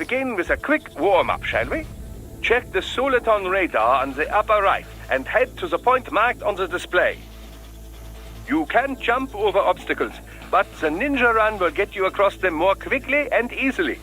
begin with a quick warm-up, shall we? Check the Soliton radar on the upper right and head to the point marked on the display. You can jump over obstacles, but the ninja run will get you across them more quickly and easily.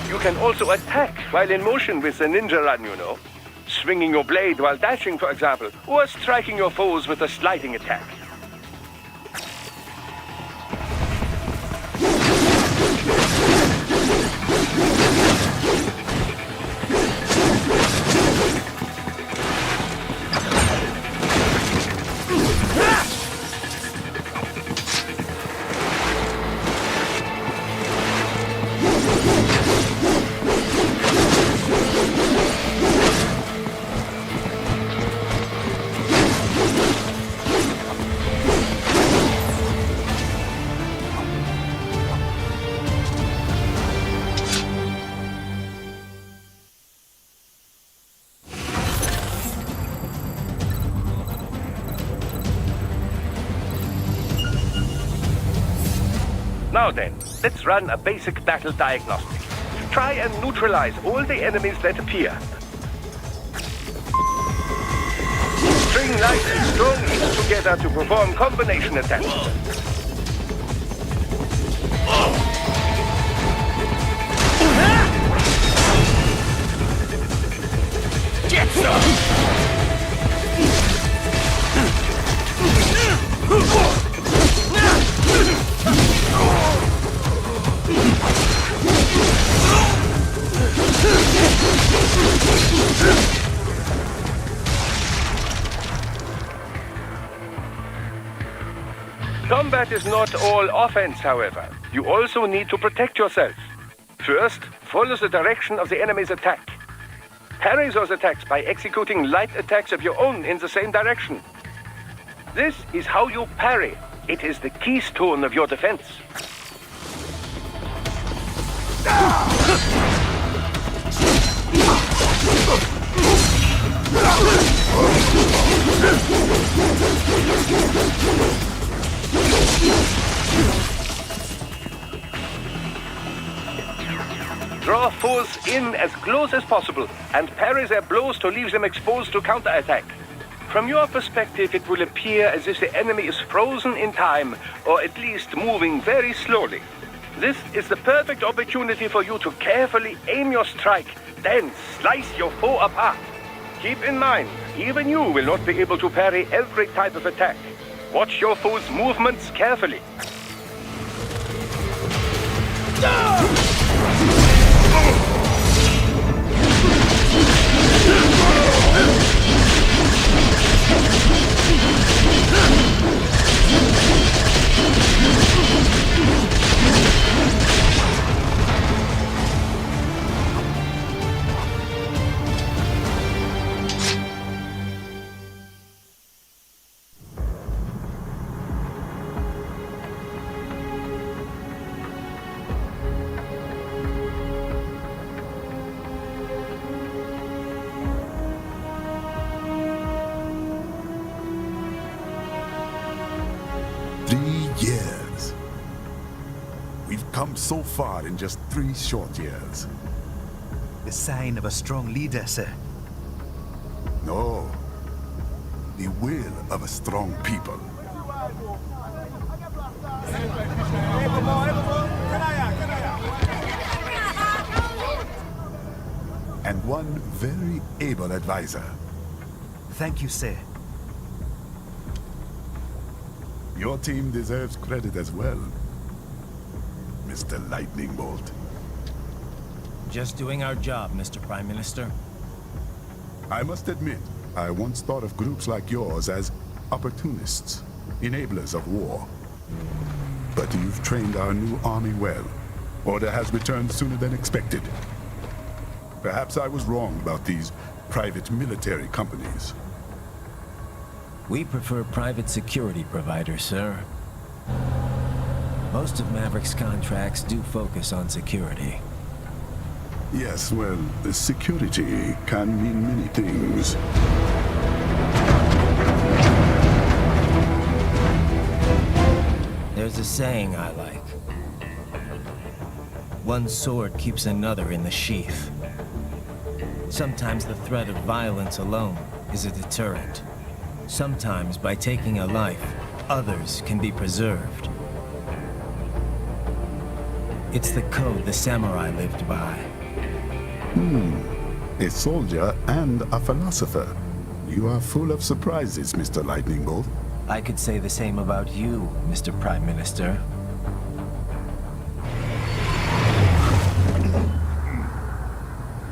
You can also attack while in motion with the ninja run, you know. Swinging your blade while dashing, for example, or striking your foes with a sliding attack. Now then, let's run a basic battle diagnostic. Try and neutralize all the enemies that appear. String light and strong each together to perform combination attacks. Get some! Combat is not all offense, however. You also need to protect yourself. First, follow the direction of the enemy's attack. Parry those attacks by executing light attacks of your own in the same direction. This is how you parry. It is the keystone of your defense. Draw foes in as close as possible and parry their blows to leave them exposed to counterattack. From your perspective, it will appear as if the enemy is frozen in time, or at least moving very slowly. This is the perfect opportunity for you to carefully aim your strike, then slice your foe apart. Keep in mind, even you will not be able to parry every type of attack. Watch your foe's movements carefully. Years. We've come so far in just 3 short years. The sign of a strong leader, sir. No. The will of a strong people. And one very able advisor. Thank you, sir. Your team deserves credit as well, Mr. Lightning Bolt. Just doing our job, Mr. Prime Minister. I must admit, I once thought of groups like yours as opportunists, enablers of war. But you've trained our new army well. Order has returned sooner than expected. Perhaps I was wrong about these private military companies. We prefer private security providers, sir. Most of Maverick's contracts do focus on security. Yes, well, security can mean many things. There's a saying I like. One sword keeps another in the sheath. Sometimes the threat of violence alone is a deterrent. Sometimes by taking a life, others can be preserved. It's the code the samurai lived by. A soldier and a philosopher. You are full of surprises, Mr. Lightning Bolt. I could say the same about you, Mr. Prime Minister.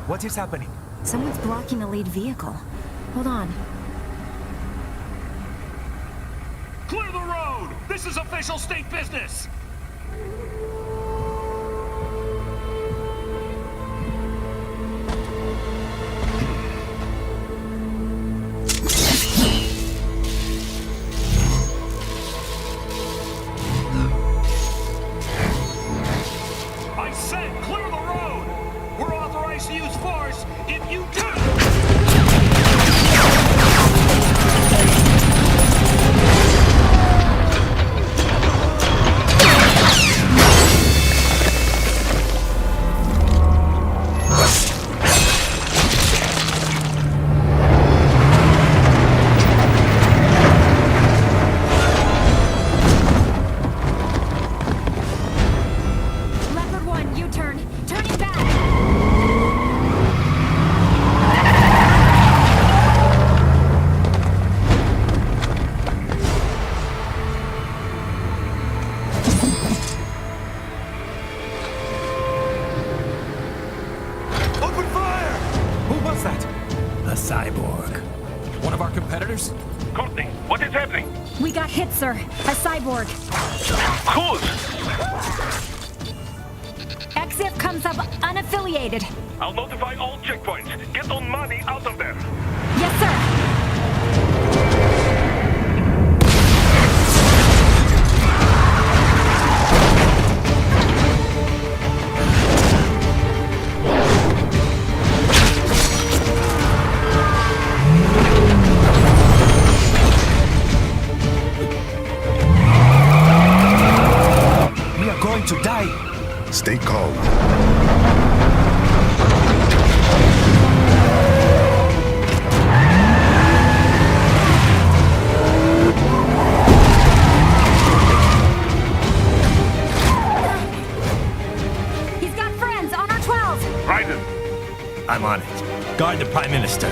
What is happening? Someone's blocking the lead vehicle. Hold on. Clear the road! This is official state business! I said clear the road! We're authorized to use force if you do! Leopard 1, U-turn. Turning back. Open fire! Who was that? A cyborg. One of our competitors? Courtney, what is happening? We got hit, sir. A cyborg. Whose? XF comes up unaffiliated. I'll notify all checkpoints. Get on money out of there. Yes, sir. We are going to die. Stay calm. He's got friends on our 12. Raiden, I'm on it. Guard the Prime Minister.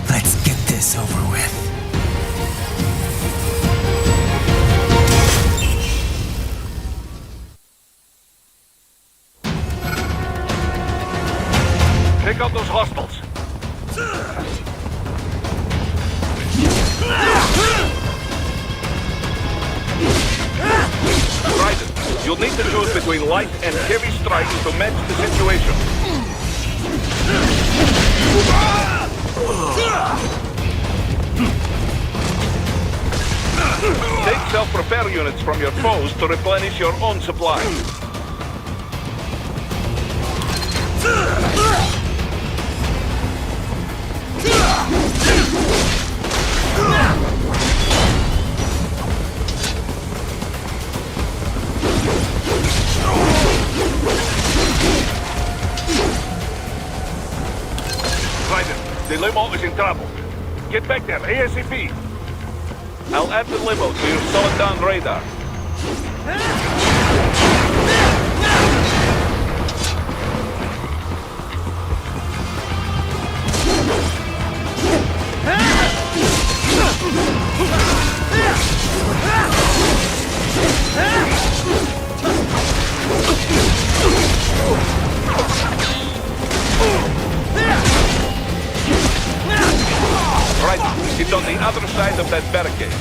Let's get this over with. take out those hostiles. Raiden, you'll need to choose between light and heavy strikes to match the situation. Take self-repair units from your foes to replenish your own supply. Raiden, the limo is in trouble. Get back there, ASAP. I'll add the limo to your solid down radar. Right, it's on the other side of that barricade.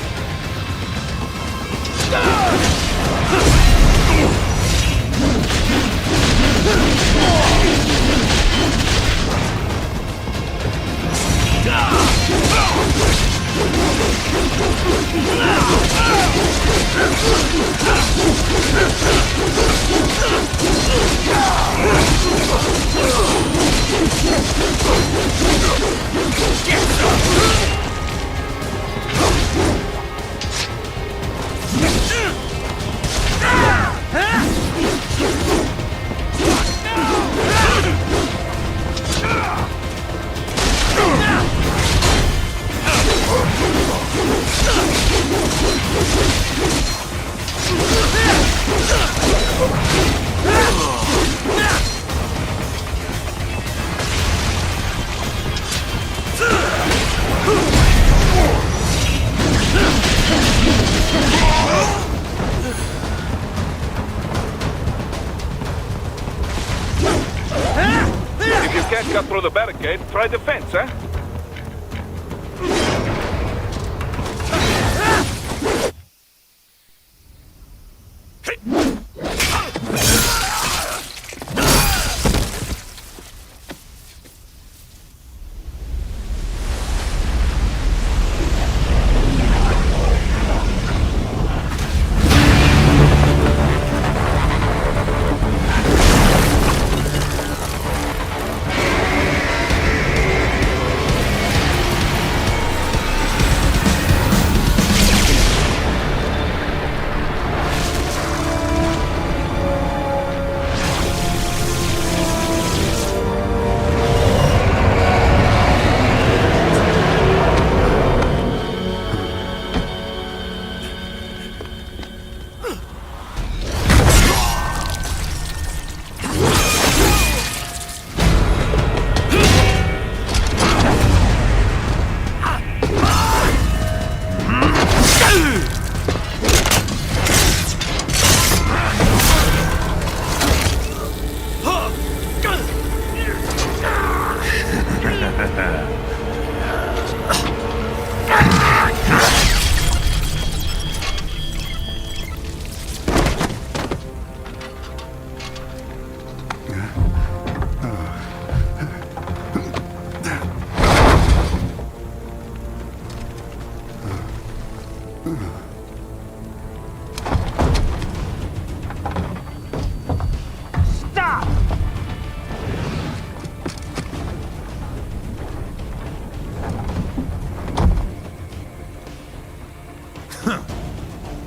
If you can't cut through the barricade, try the fence, huh?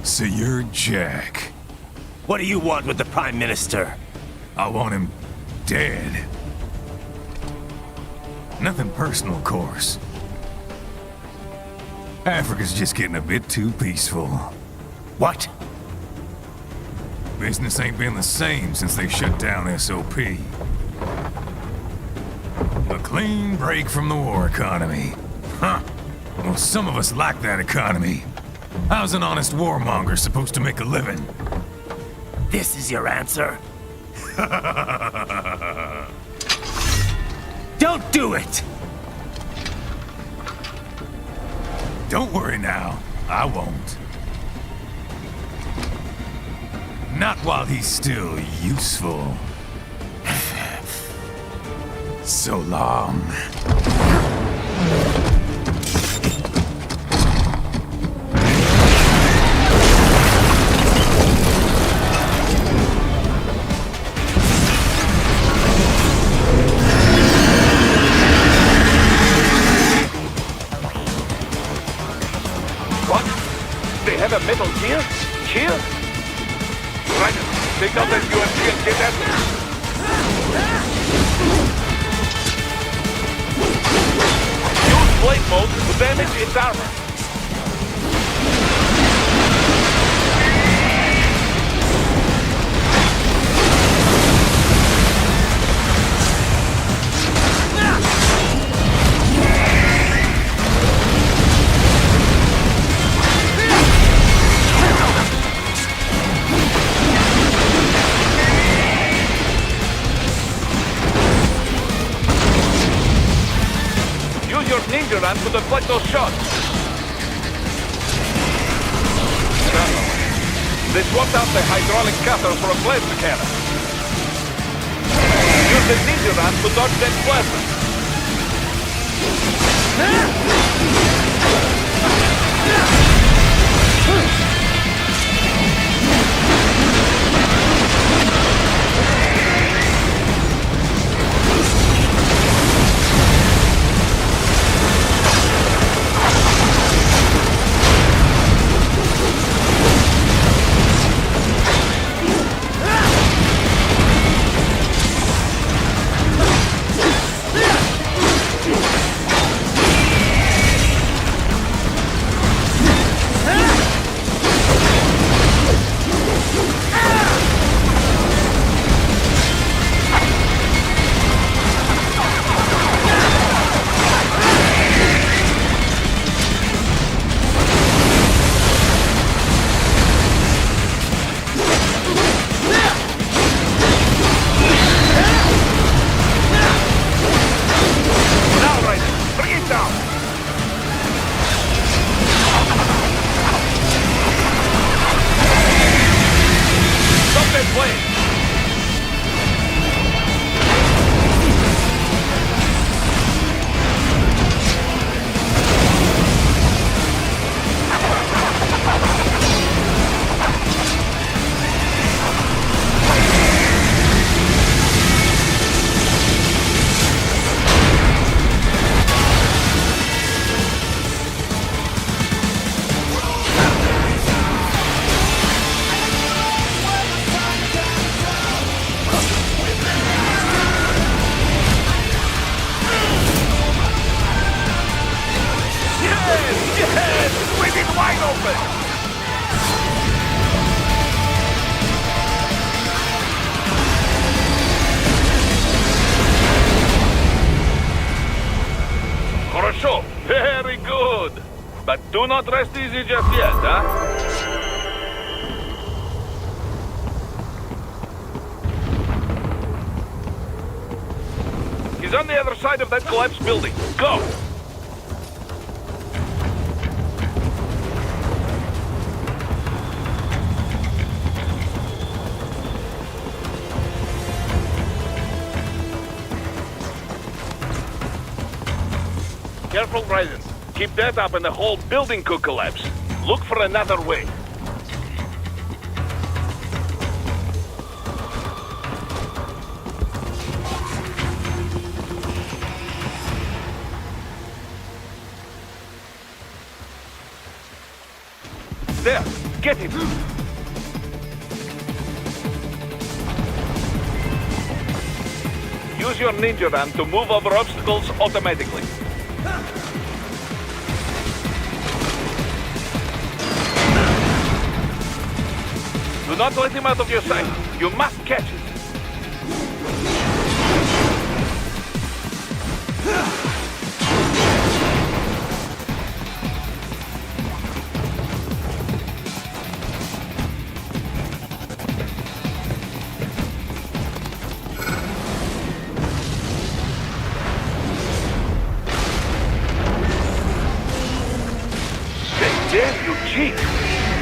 So you're Jack. What do you want with the Prime Minister? I want him dead. Nothing personal, of course. Africa's just getting a bit too peaceful. What? Business ain't been the same since they shut down SOP. A clean break from the war economy. Huh. Well, some of us like that economy. How's an honest warmonger supposed to make a living? This is your answer? Don't do it! Don't worry now. I won't. Not while he's still useful. So long. here? Raiden, take out that UMP and get at them. Use blade mode to damage its armor. Your ninja ram to deflect those shots. They swapped out the hydraulic cutter for a plasma cannon. Use the ninja ram to dodge that plasma. Хорошо, very good. But do not rest easy just yet, huh? He's on the other side of that collapsed building. Go! Careful, Raiden. Keep that up and the whole building could collapse. Look for another way. There! Get him! Use your ninja ram to move over obstacles automatically. Do not let him out of your sight. You must catch it. Damn you, cheat!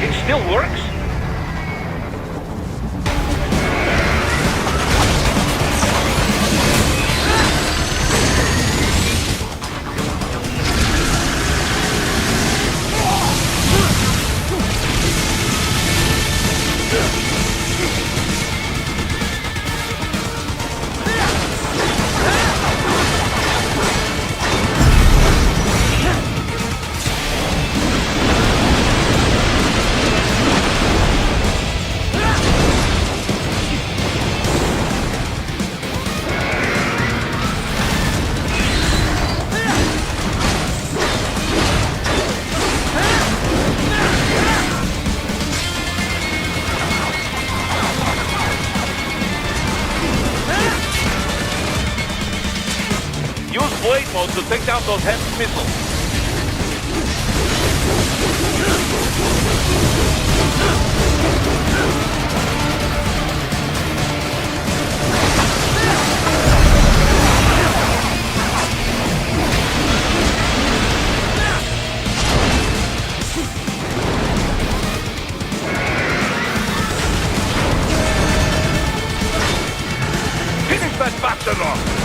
It still works? mode to take down those heavy missiles. Finish that bastard off!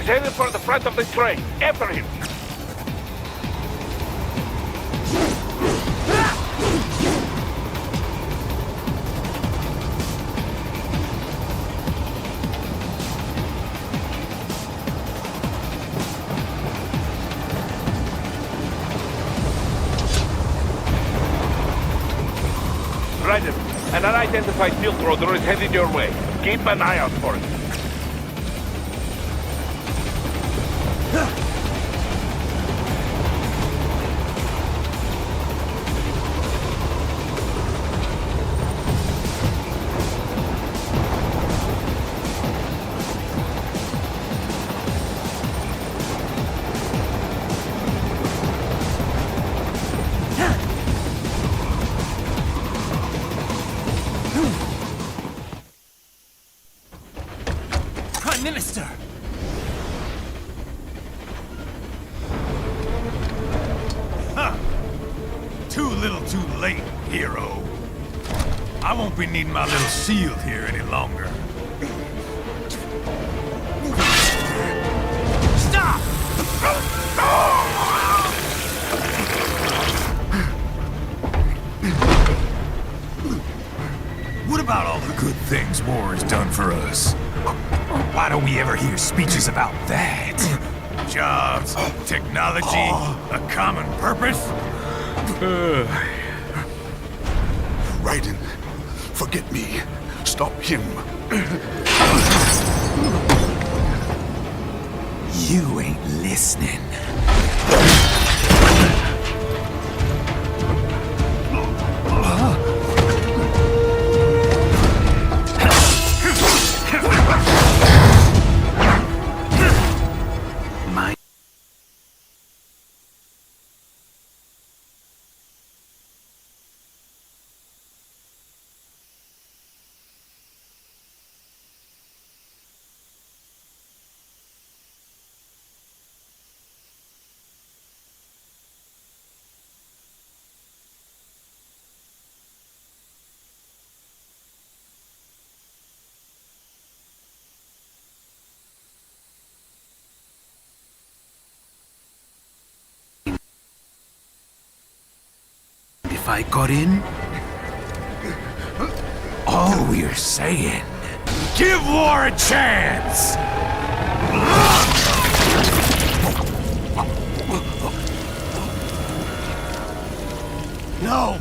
Headed for the front of the train. After him. Raiden, an unidentified field roader is headed your way. Keep an eye out for it. Prime Minister! Huh. Too little too late, hero. I won't be needing my little shield here any longer. Stop! What about all the good things war has done for us? Why don't we ever hear speeches about that? Jobs, technology, a common purpose? Raiden, forget me. Stop him. You ain't listening. If I got in, all we're saying, Give war a chance! no.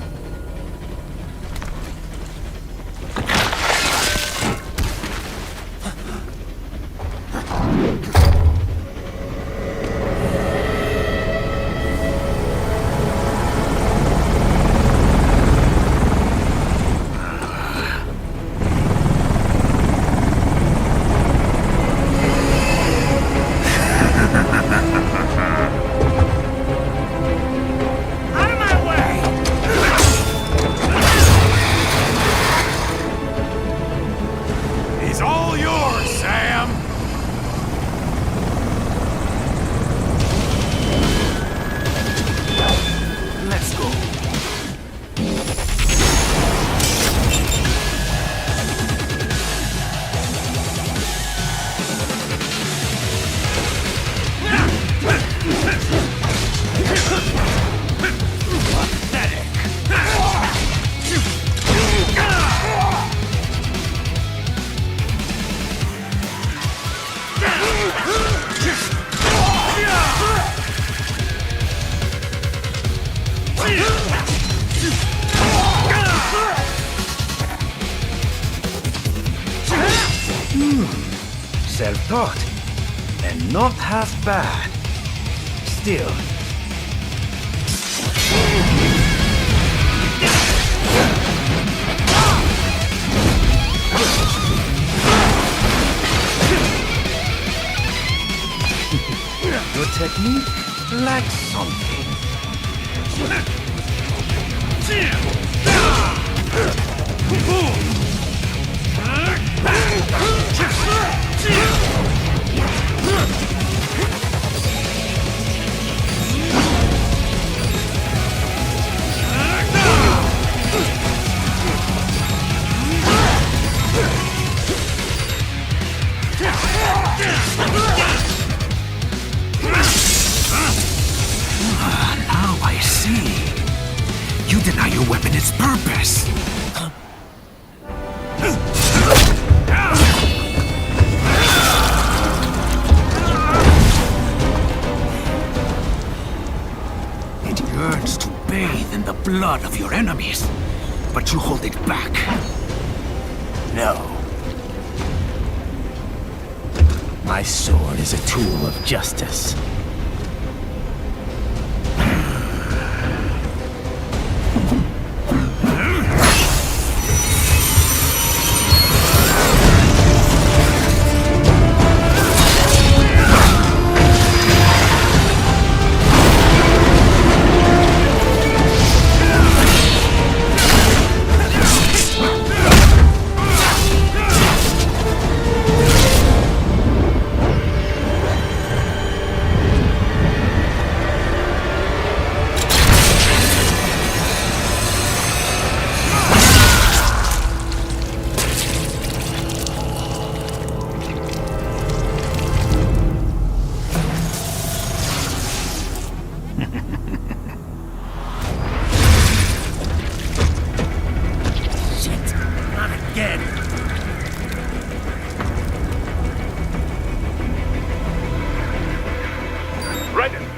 He's all yours, Sam! Let's go. Self-taught, and not half bad. Still. Your technique lacks something. Now I see. You deny your weapon its purpose. It yearns to bathe in the blood of your enemies, but you hold it back. No. My sword is a tool of justice.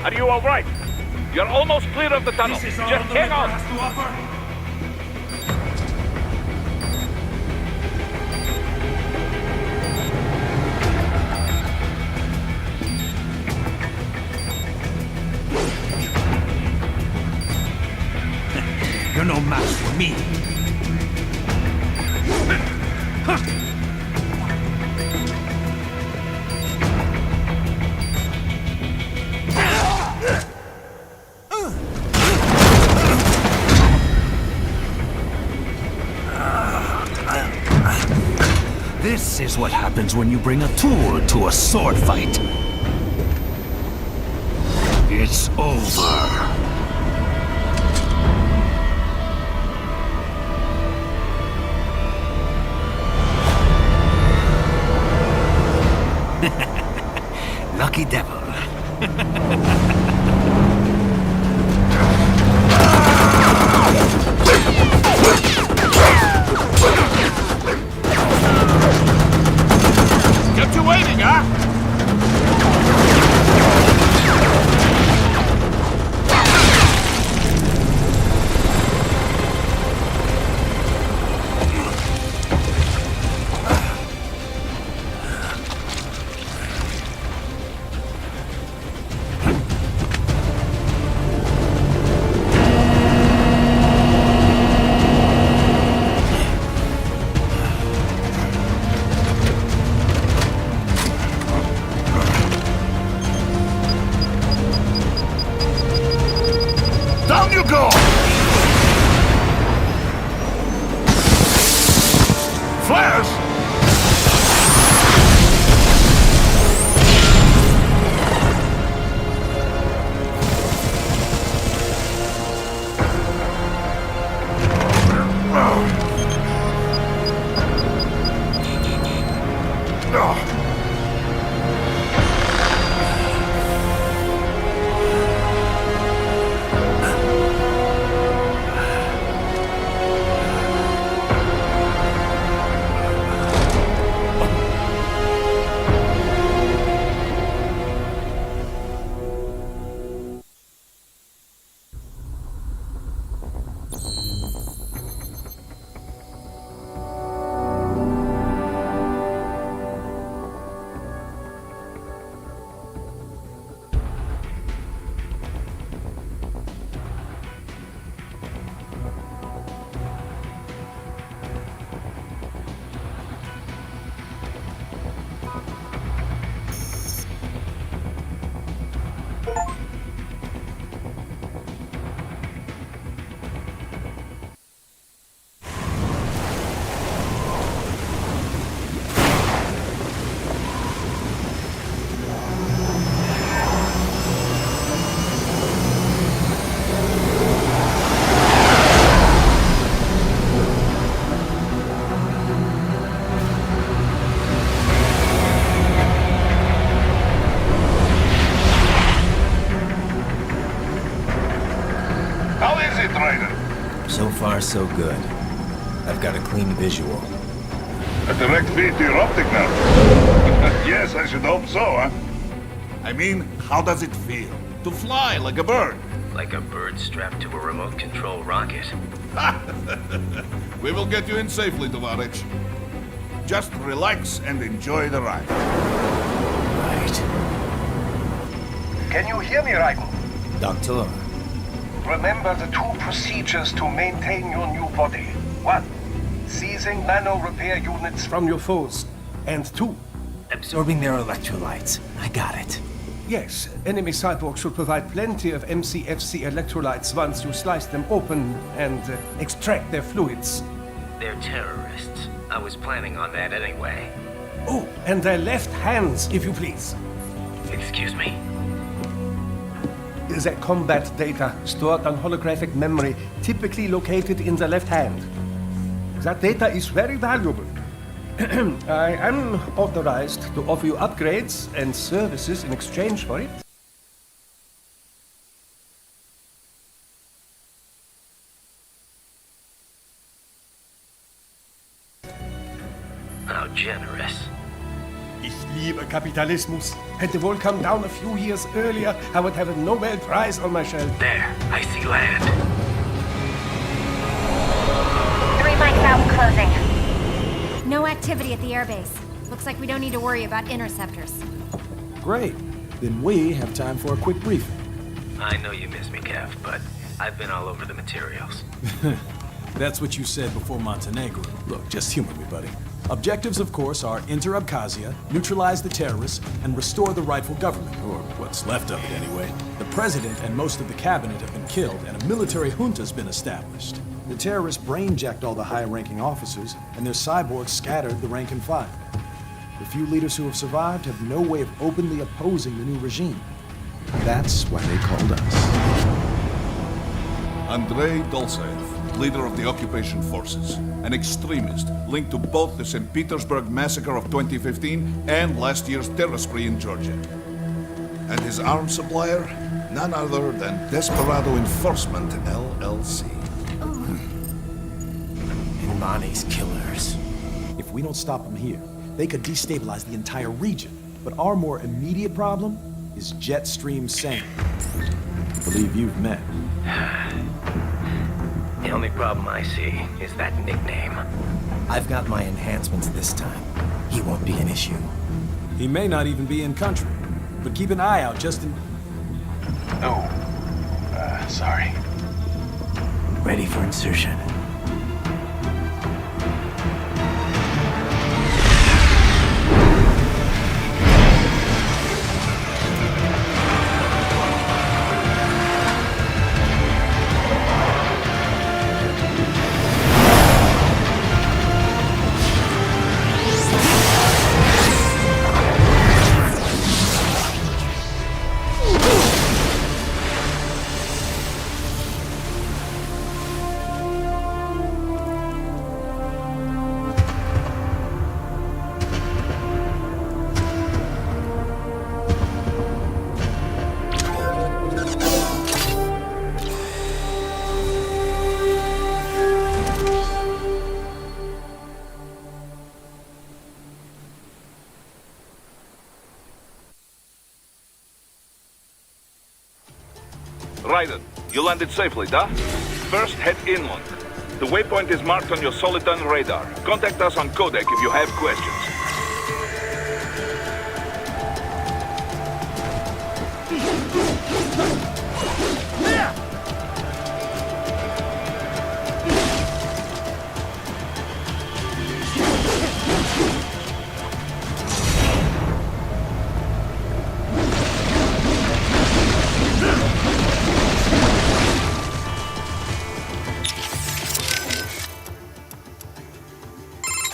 Are you all right? You're almost clear of the tunnel. This is Just all the hang river on. has to offer. You're no match for me. This is what happens when you bring a tool to a sword fight. It's over. Lucky devil. Kept you waiting, huh? Down you go! Flares! How is it, Raiden? So far, so good. I've got a clean visual. A direct feed to your optic nerve. Yes, I should hope so, huh? I mean, how does it feel? To fly like a bird? Like a bird strapped to a remote control rocket. We will get you in safely, Tovarich. Just relax and enjoy the ride. Right. Can you hear me, Raiden? Doctor, Remember the two procedures to maintain your new body. 1. Seizing nano repair units from your foes. And 2. absorbing their electrolytes. I got it. Yes, enemy cyborgs should provide plenty of MCFC electrolytes once you slice them open and extract their fluids. They're terrorists. I was planning on that anyway. Oh, and their left hands, if you please. Excuse me? The combat data stored on holographic memory, typically located in the left hand. That data is very valuable. I am authorized to offer you upgrades and services in exchange for it. How generous. Ich liebe Capitalismus. Had the wall come down a few years earlier, I would have a Nobel Prize on my shelf. There, I see land. 3 mics out, closing. No activity at the airbase. Looks like we don't need to worry about interceptors. Great. Then we have time for a quick briefing. I know you miss me, Kev, but I've been all over the materials. That's what you said before Montenegro. Look, just humor me, buddy. Objectives, of course, are enter Abkhazia, neutralize the terrorists, and restore the rightful government, or what's left of it anyway. The president and most of the cabinet have been killed, and a military junta's been established. The terrorists brain-jacked all the high-ranking officers, and their cyborgs scattered the rank and file. The few leaders who have survived have no way of openly opposing the new regime. That's why they called us. Andrei Dolzaev, leader of the occupation forces, an extremist linked to both the St. Petersburg massacre of 2015 and last year's terror spree in Georgia. And his arms supplier, none other than Desperado Enforcement, LLC. Imani's killers. If we don't stop them here, they could destabilize the entire region. But our more immediate problem is Jetstream Sane. I believe you've met. The only problem I see is that nickname. I've got my enhancements this time. He won't be an issue. He may not even be in country. But keep an eye out just in... Sorry. Ready for insertion. Raiden, you landed safely, da? First, head inland. The waypoint is marked on your Soliton radar. Contact us on Codec if you have questions.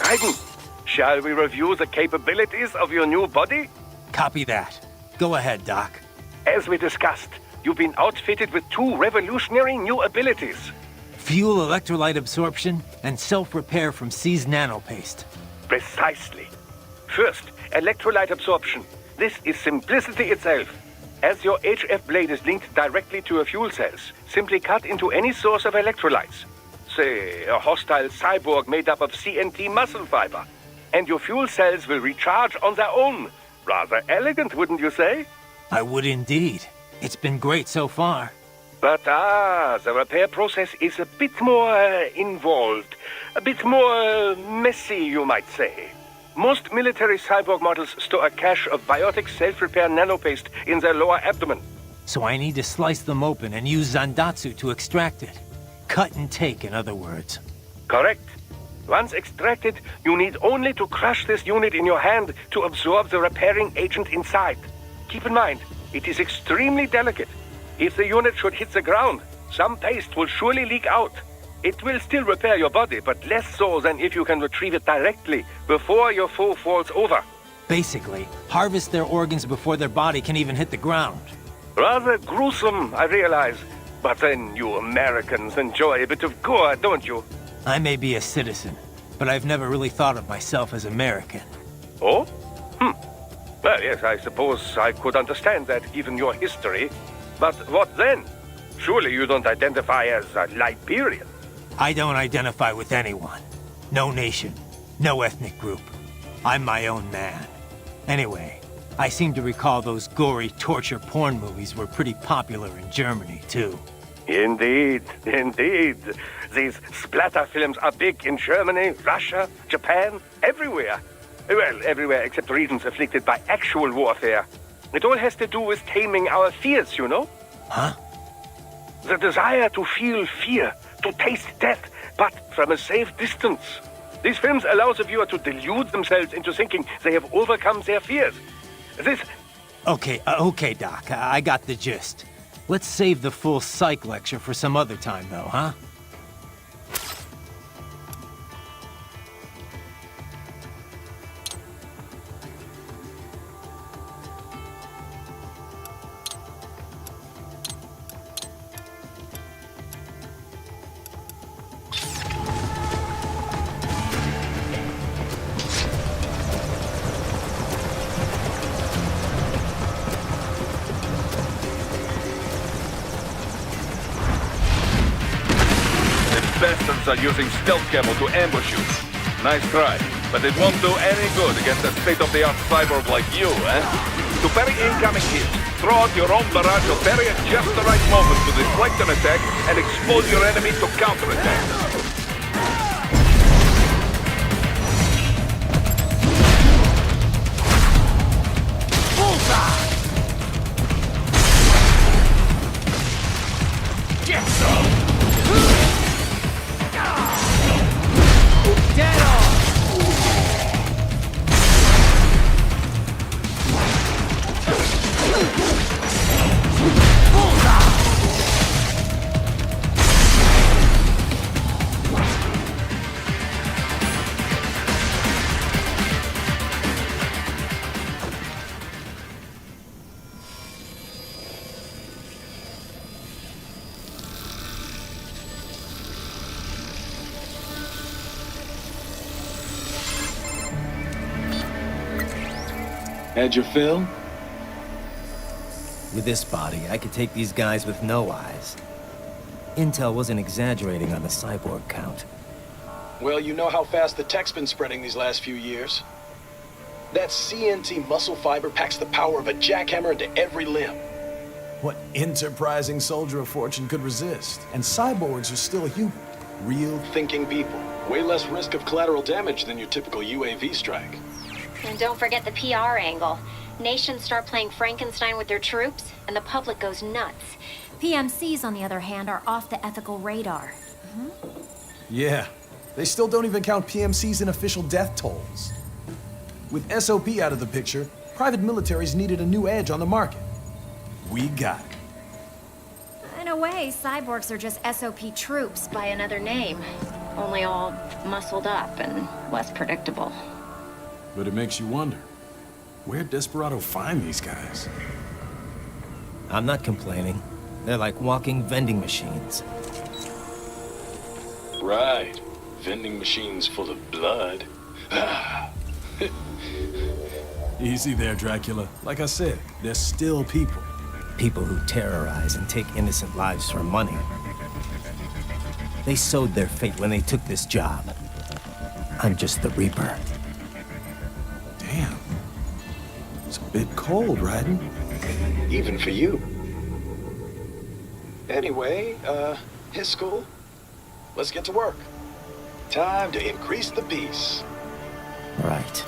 Raiden, shall we review the capabilities of your new body? Copy that. Go ahead, Doc. As we discussed, you've been outfitted with 2 revolutionary new abilities. Fuel electrolyte absorption and self-repair from seized nanopaste. Precisely. First, electrolyte absorption. This is simplicity itself. As your HF blade is linked directly to your fuel cells, simply cut into any source of electrolytes. Say, a hostile cyborg made up of CNT muscle fiber. And your fuel cells will recharge on their own. Rather elegant, wouldn't you say? I would indeed. It's been great so far. But the repair process is a bit more involved. A bit more messy, you might say. Most military cyborg models store a cache of biotic self-repair nanopaste in their lower abdomen. So I need to slice them open and use Zandatsu to extract it. Cut and take, in other words. Correct. Once extracted, you need only to crush this unit in your hand to absorb the repairing agent inside. Keep in mind, it is extremely delicate. If the unit should hit the ground, some paste will surely leak out. It will still repair your body, but less so than if you can retrieve it directly before your foe falls over. Basically, harvest their organs before their body can even hit the ground. Rather gruesome, I realize. But then you Americans enjoy a bit of gore, don't you? I may be a citizen, but I've never really thought of myself as American. Oh? Well, yes, I suppose I could understand that given your history. But what then? Surely you don't identify as a Liberian. I don't identify with anyone. No nation, no ethnic group. I'm my own man. Anyway, I seem to recall those gory torture porn movies were pretty popular in Germany, too. Indeed, indeed. These splatter films are big in Germany, Russia, Japan, everywhere. Well, everywhere except regions afflicted by actual warfare. It all has to do with taming our fears, you know? Huh? The desire to feel fear, to taste death, but from a safe distance. These films allow the viewer to delude themselves into thinking they have overcome their fears. This... Okay, Doc, I got the gist. Let's save the full psych lecture for some other time, though, huh? Bastards are using stealth camo to ambush you. Nice try, but it won't do any good against a state-of-the-art cyborg like you, eh? To parry incoming hits, throw out your own barrage of parry at just the right moment to deflect an attack and expose your enemy to counterattack. Had your fill? With this body, I could take these guys with no eyes. Intel wasn't exaggerating on the cyborg count. Well, you know how fast the tech's been spreading these last few years. That CNT muscle fiber packs the power of a jackhammer into every limb. What enterprising soldier of fortune could resist? And cyborgs are still human. Real thinking people. Way less risk of collateral damage than your typical UAV strike. And don't forget the PR angle. Nations start playing Frankenstein with their troops, and the public goes nuts. PMCs, on the other hand, are off the ethical radar. Yeah. They still don't even count PMCs in official death tolls. With SOP out of the picture, private militaries needed a new edge on the market. We got it. In a way, cyborgs are just SOP troops by another name. Only all muscled up and less predictable. But it makes you wonder, where'd Desperado find these guys? I'm not complaining. They're like walking vending machines. Right. Vending machines full of blood. Easy there, Dracula. Like I said, they're still people. People who terrorize and take innocent lives for money. They sowed their fate when they took this job. I'm just the Reaper. Damn. It's a bit cold, Raiden. Even for you. Anyway, his school. Let's get to work. Time to increase the peace. Right.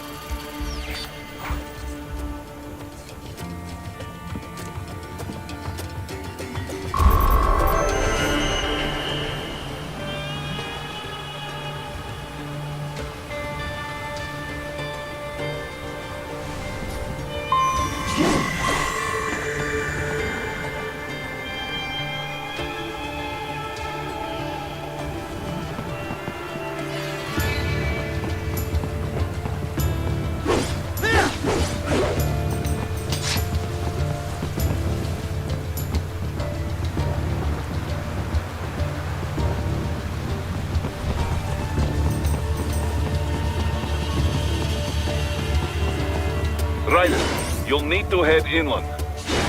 Raiden, you'll need to head inland.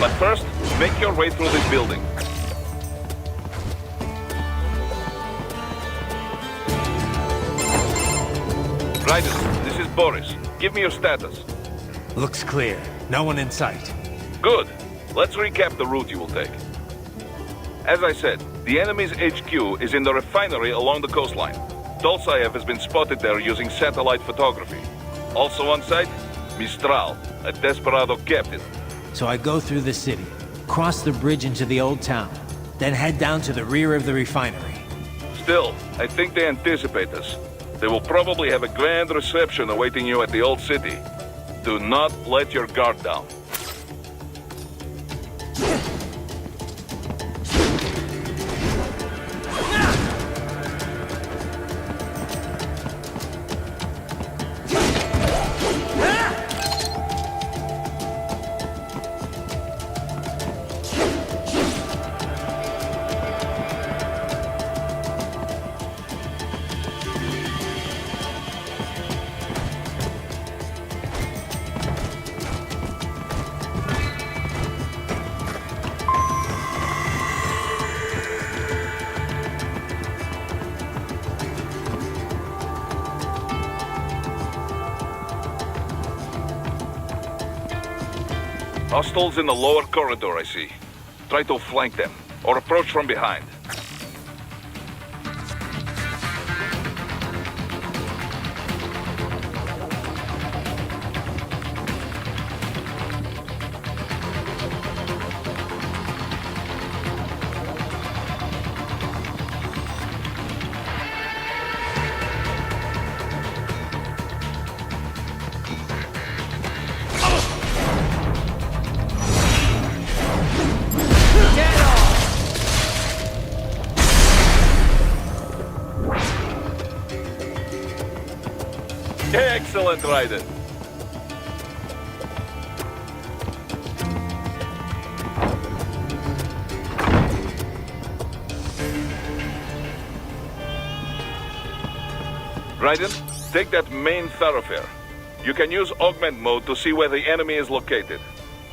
But first, make your way through this building. Raiden, this is Boris. Give me your status. Looks clear. No one in sight. Good. Let's recap the route you will take. As I said, the enemy's HQ is in the refinery along the coastline. Dolzaev has been spotted there using satellite photography. Also on site, Mistral, a desperado captain. So I go through the city, cross the bridge into the old town, then head down to the rear of the refinery. Still, I think they anticipate us. They will probably have a grand reception awaiting you at the old city. Do not let your guard down. Hostiles in the lower corridor, I see. Try to flank them, or approach from behind. Excellent, raiden. Raiden, take that main thoroughfare. You can use augment mode to see where the enemy is located.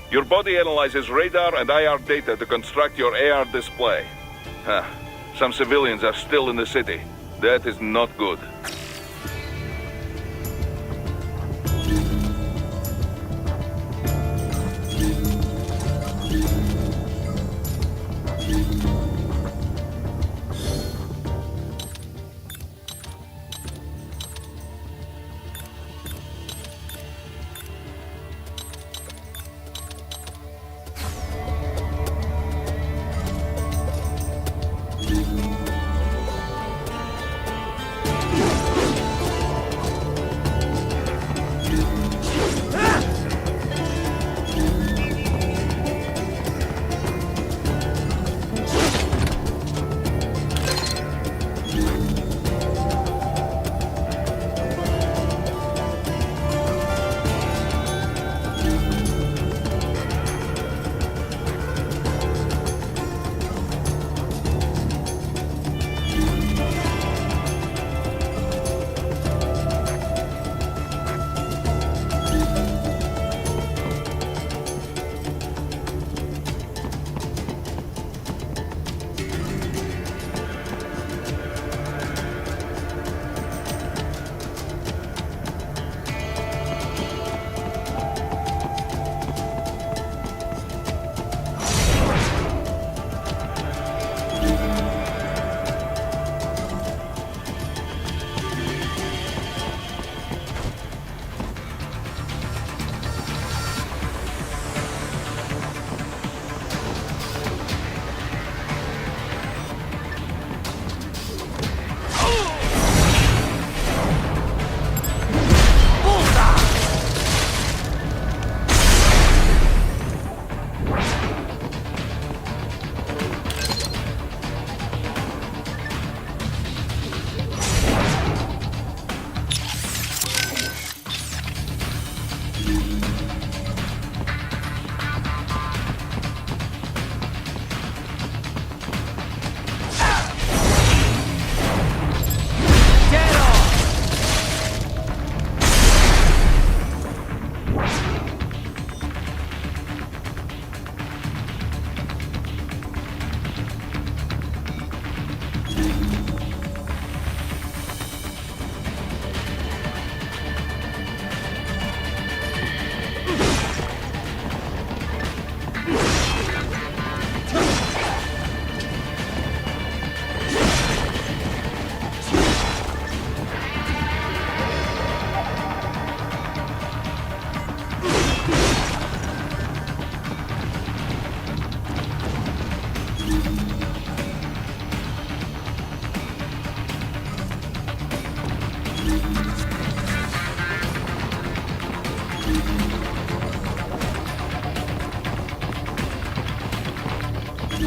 Your body analyzes radar and IR data to construct your AR display. Some civilians are still in the city. That is not good. What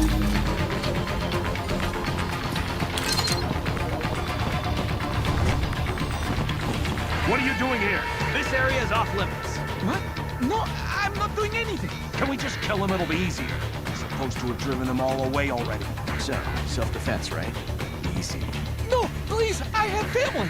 are you doing here? This area is off limits. What? No, I'm not doing anything. Can we just kill him? It'll be easier. Supposed to have driven them all away already. So, self-defense, right? Easy. No, please, I have family.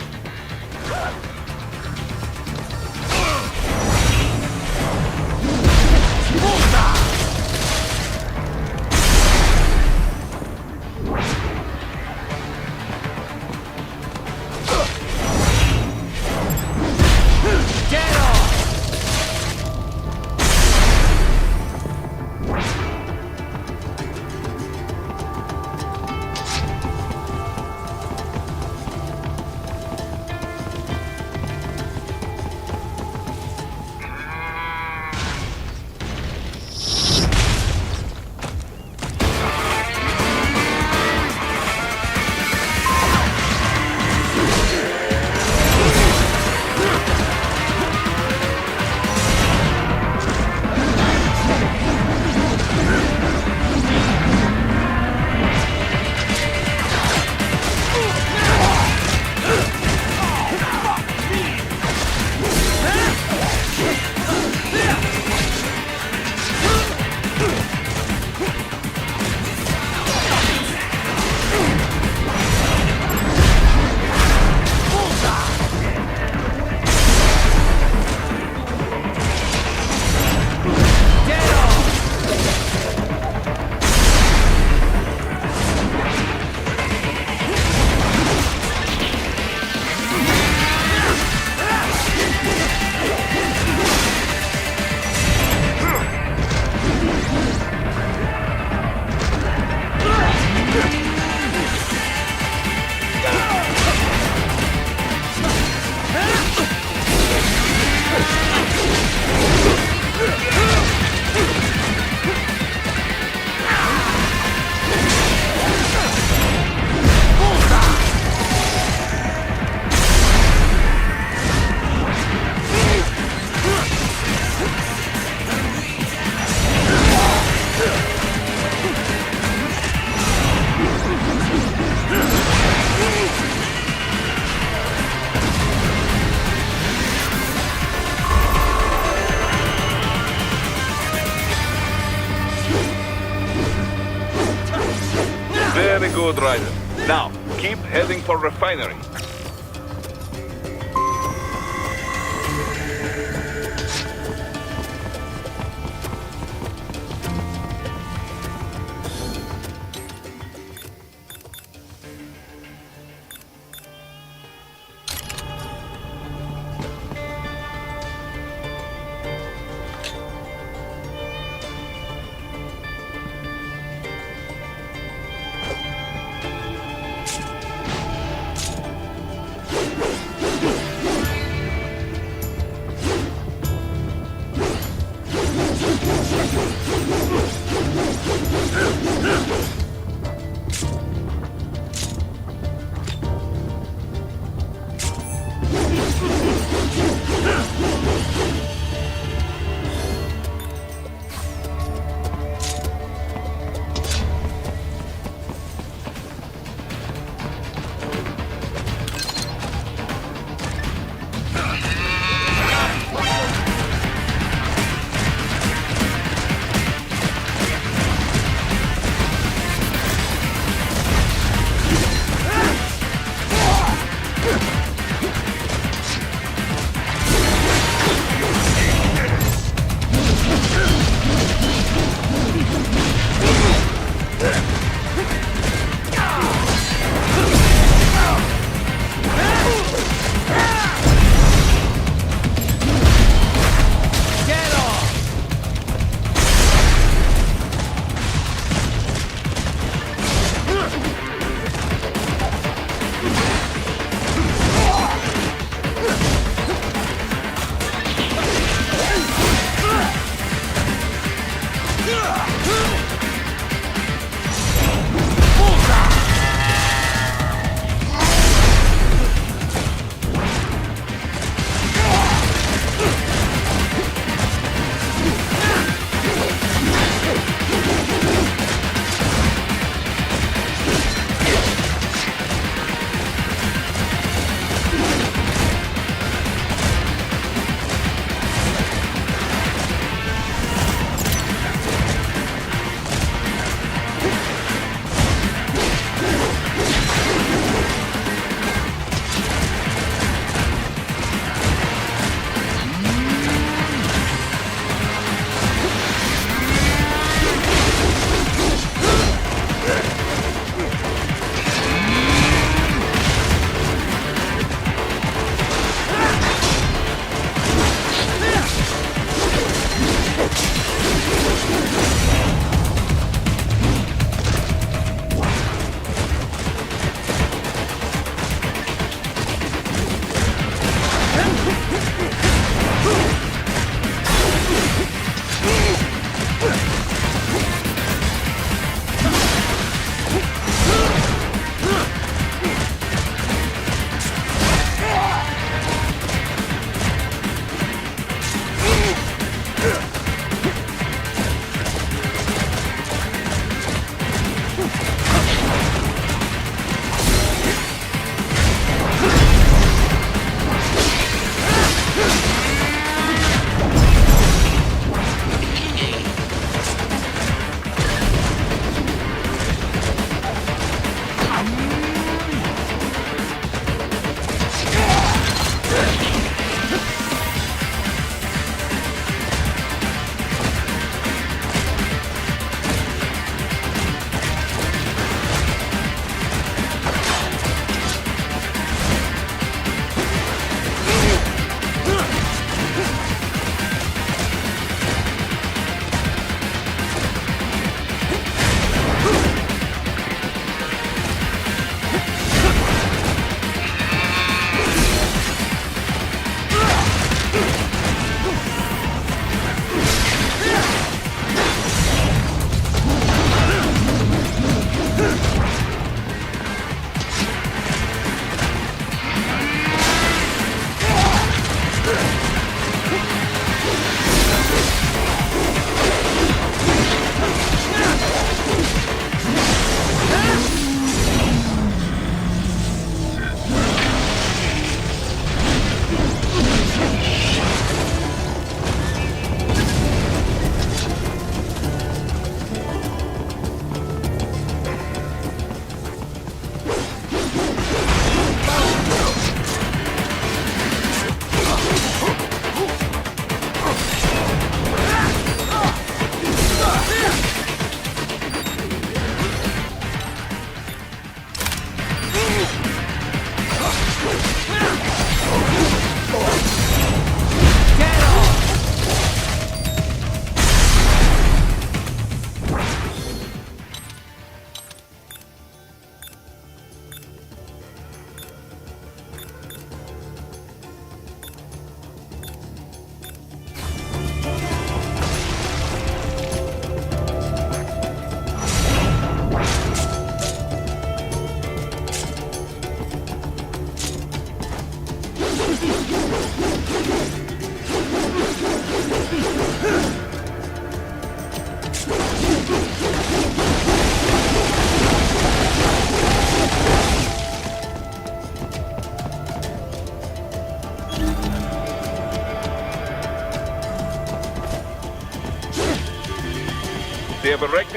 Very good, Raiden. Now, keep heading for refinery.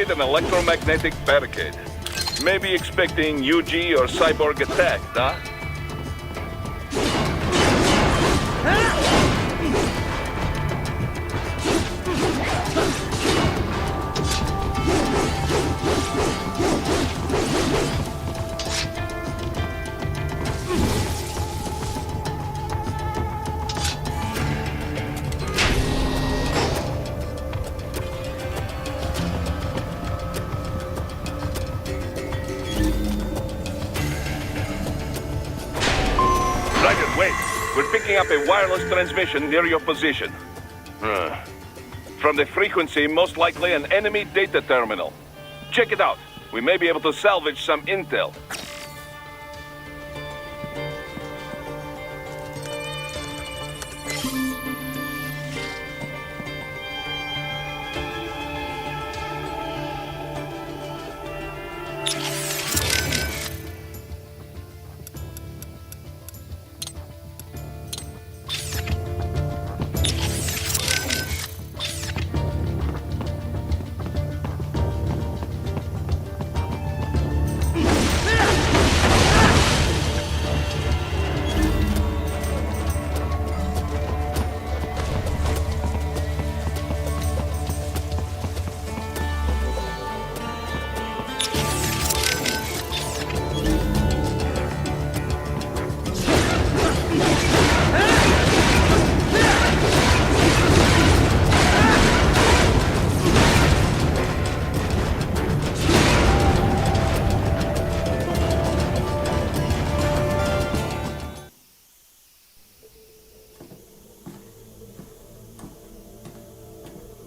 created an electromagnetic barricade. Maybe expecting UG or cyborg attack, huh? Dragon, wait. We're picking up a wireless transmission near your position. From the frequency, most likely an enemy data terminal. Check it out. We may be able to salvage some intel.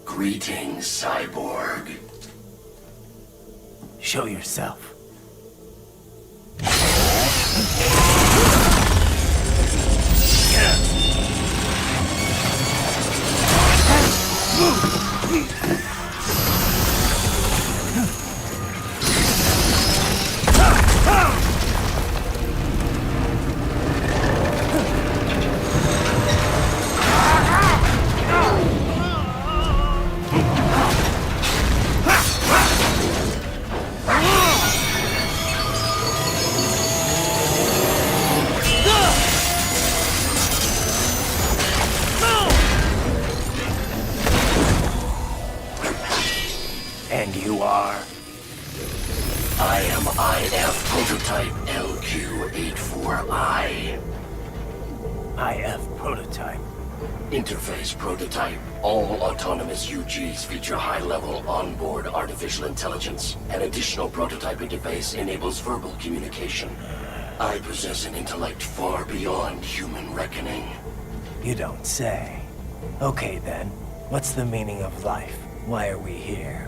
Greetings, cyborg. Show yourself. And you are? I am IF Prototype LQ84I. IF Prototype. Interface Prototype. All autonomous UGs feature high-level onboard artificial intelligence. An additional prototype interface enables verbal communication. I possess an intellect far beyond human reckoning. You don't say. Okay then, what's the meaning of life? Why are we here?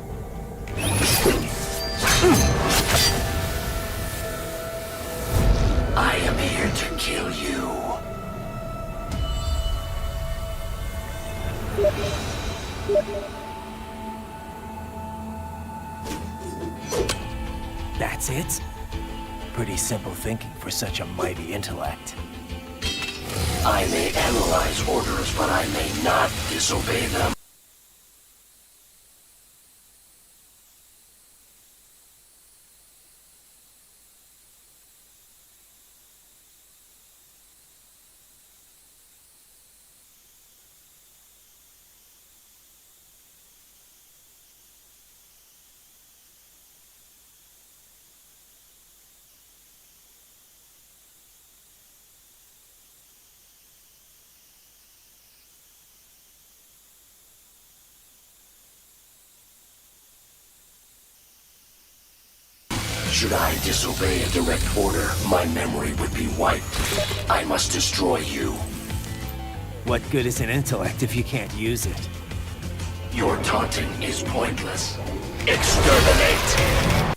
I am here to kill you. That's it? Pretty simple thinking for such a mighty intellect. I may analyze orders, but I may not disobey them. Should I disobey a direct order, my memory would be wiped. I must destroy you. What good is an intellect if you can't use it? Your taunting is pointless. Exterminate!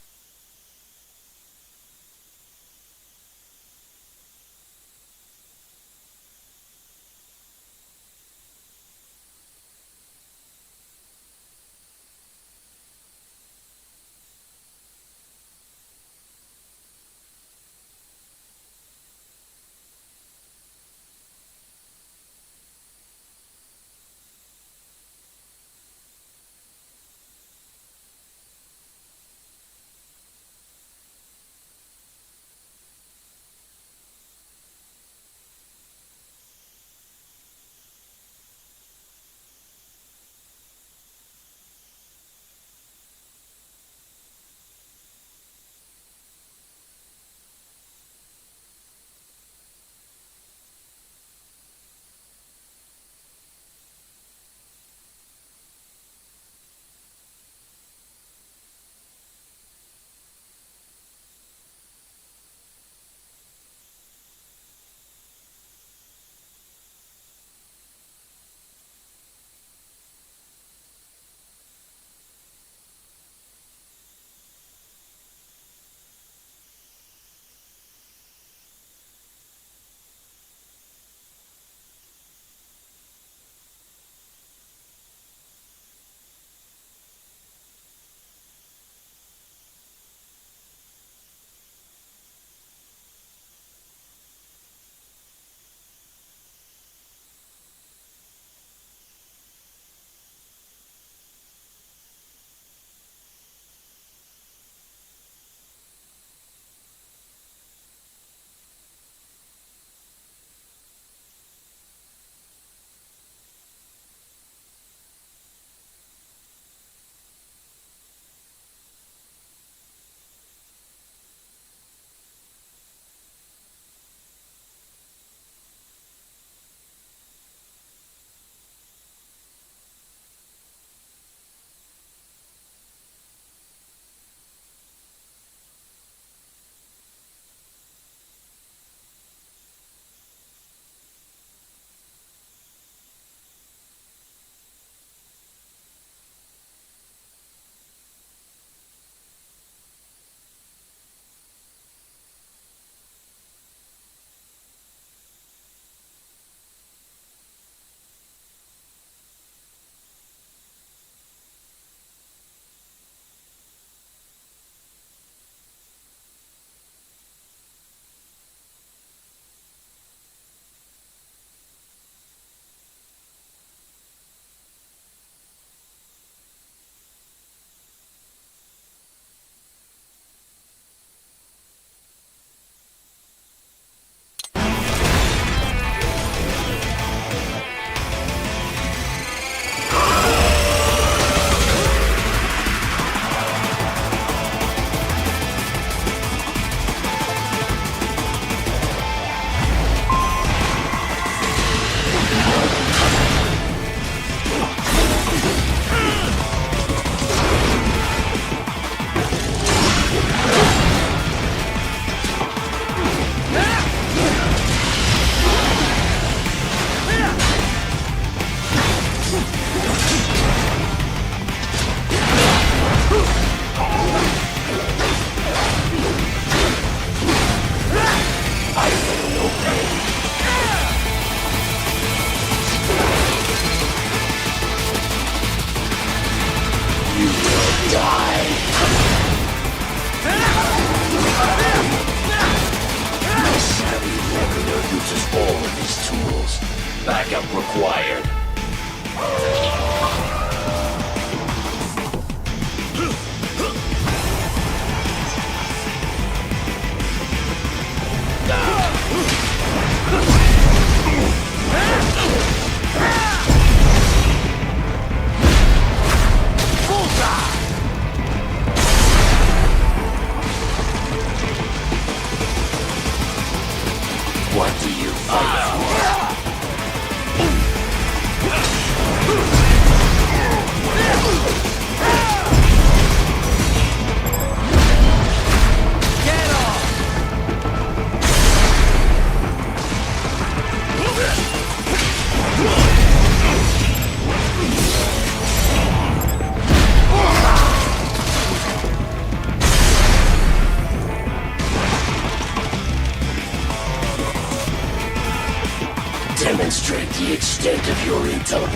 demonstrate the extent of your intellect.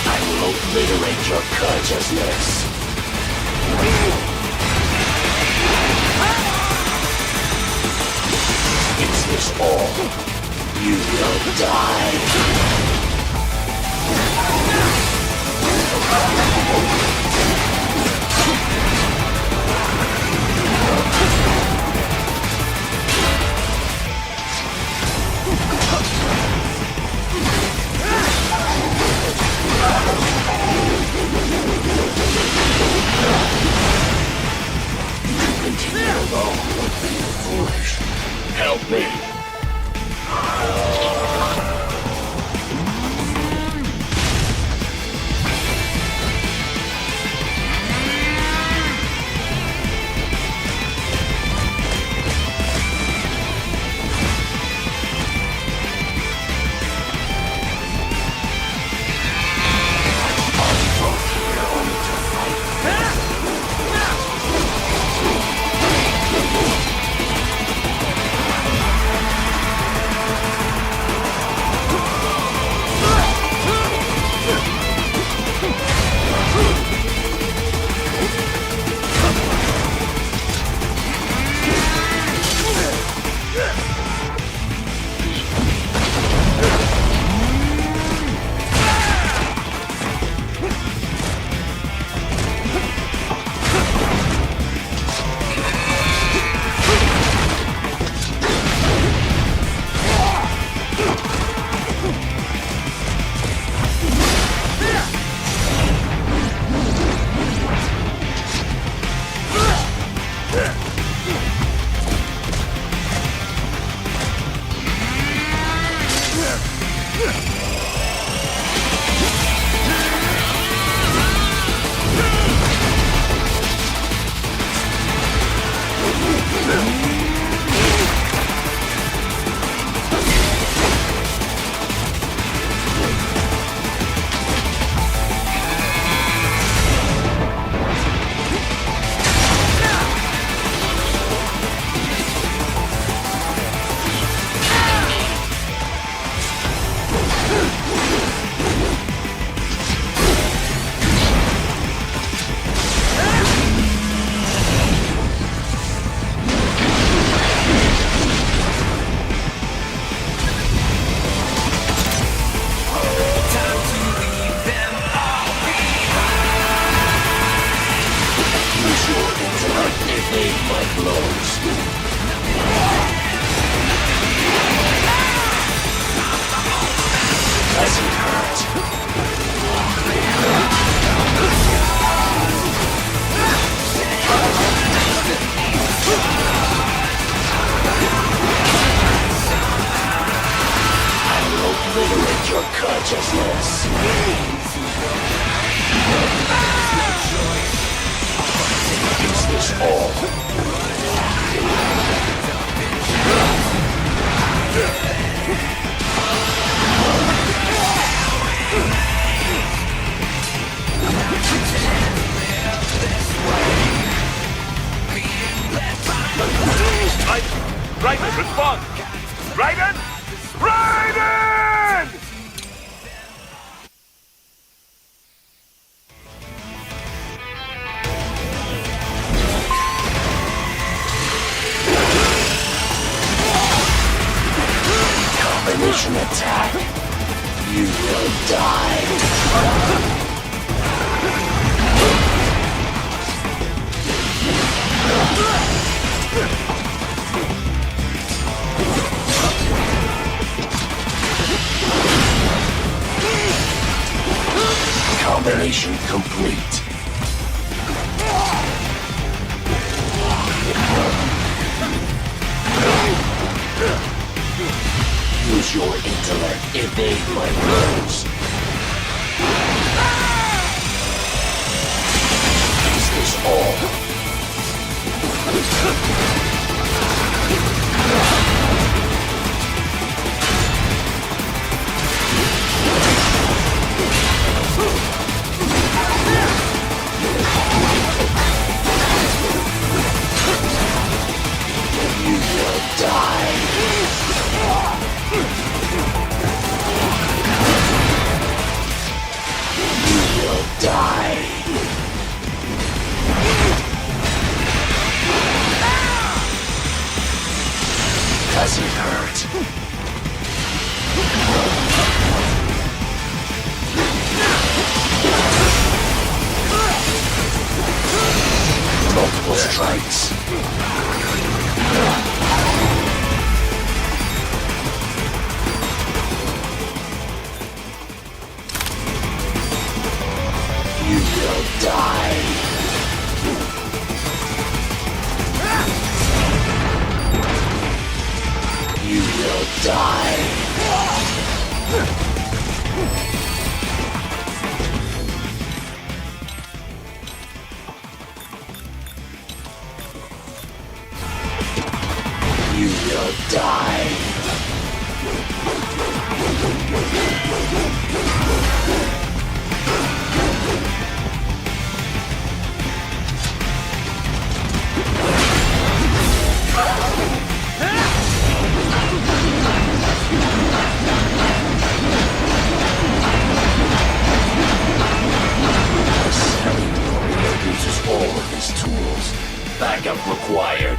I will obliterate your consciousness. Is this all? You will die. Continue alone would be foolish. Help me. Obliterate your consciousness. Is this all? Raiden, respond! Raiden! Raiden! Combination attack. You will die. Combination complete. Use your intellect, evade my blows. Is this all? strikes. You will die. You will die. You will die. Uses all of his tools. Backup required.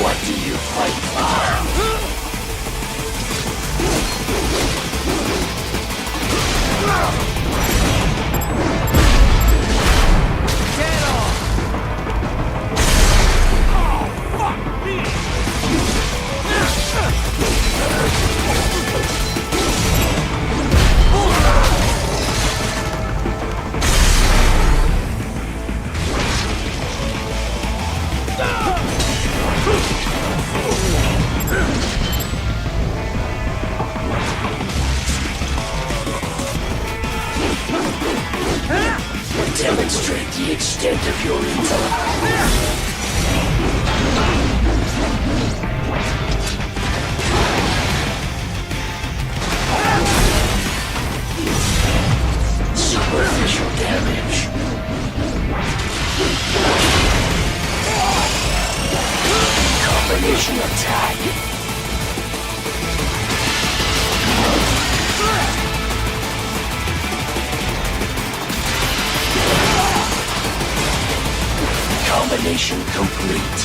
What do you fight for? Get off! Oh, fuck me! Demonstrate the extent of your intellect. Superficial damage. Combination attack. Combination complete.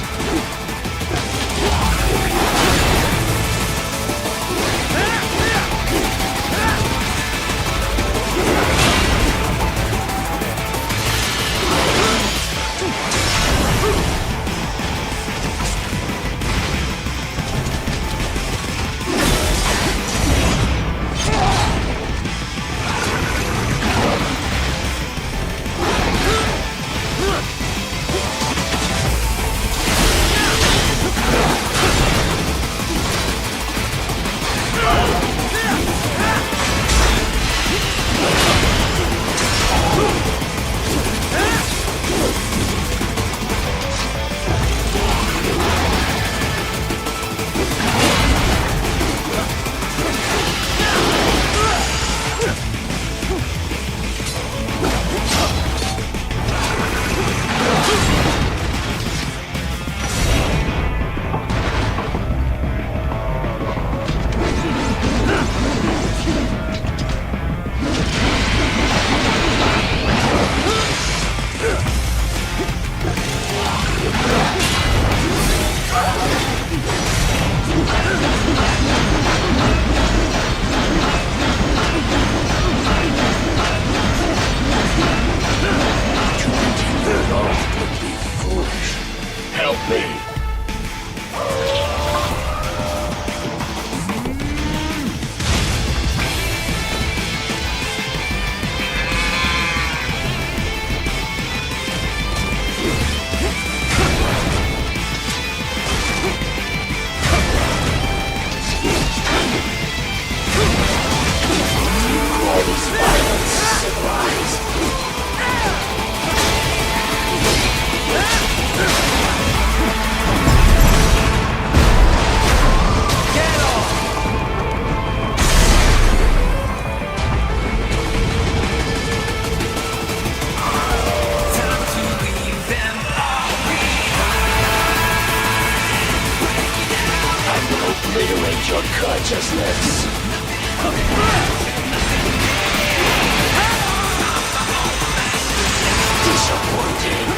Help me. All this violence is civilized. Obliterate your consciousness. Disappointing.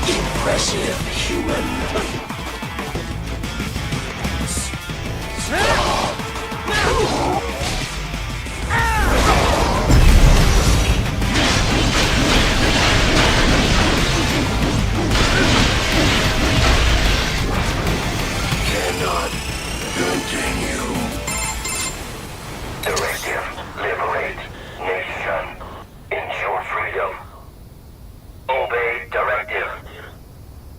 Impressive, human. Cannot continue. Directive, liberate nation. Ensure freedom. Obey directive.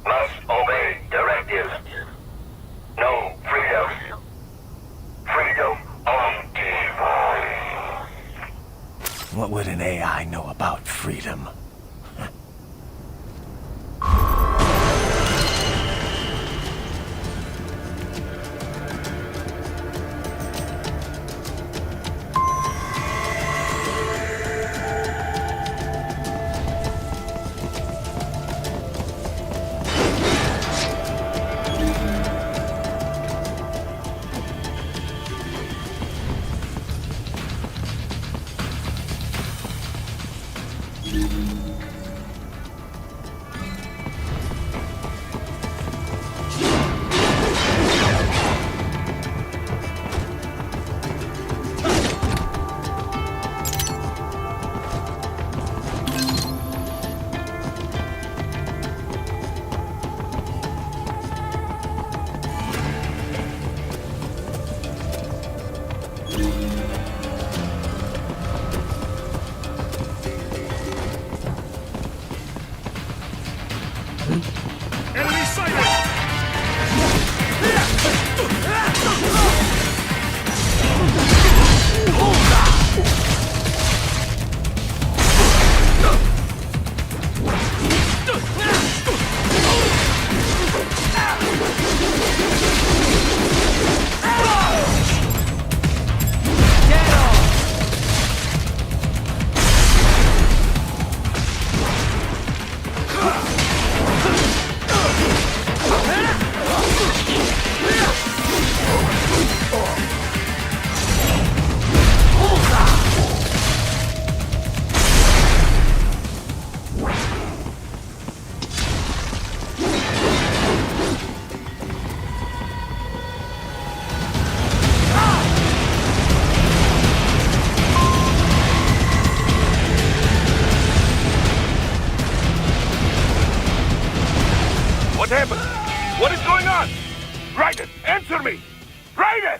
Must obey directive. No freedom. Freedom on device. What would an AI know about freedom? Enemy sighted! What happened? What is going on? Raiden, answer me! Raiden!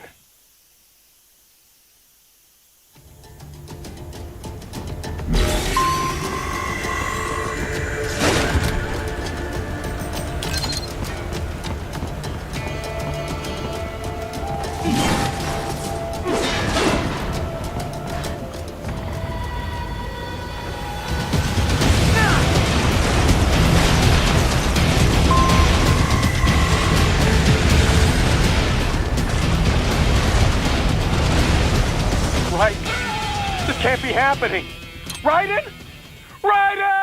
Raiden! This can't be happening! Raiden! Raiden!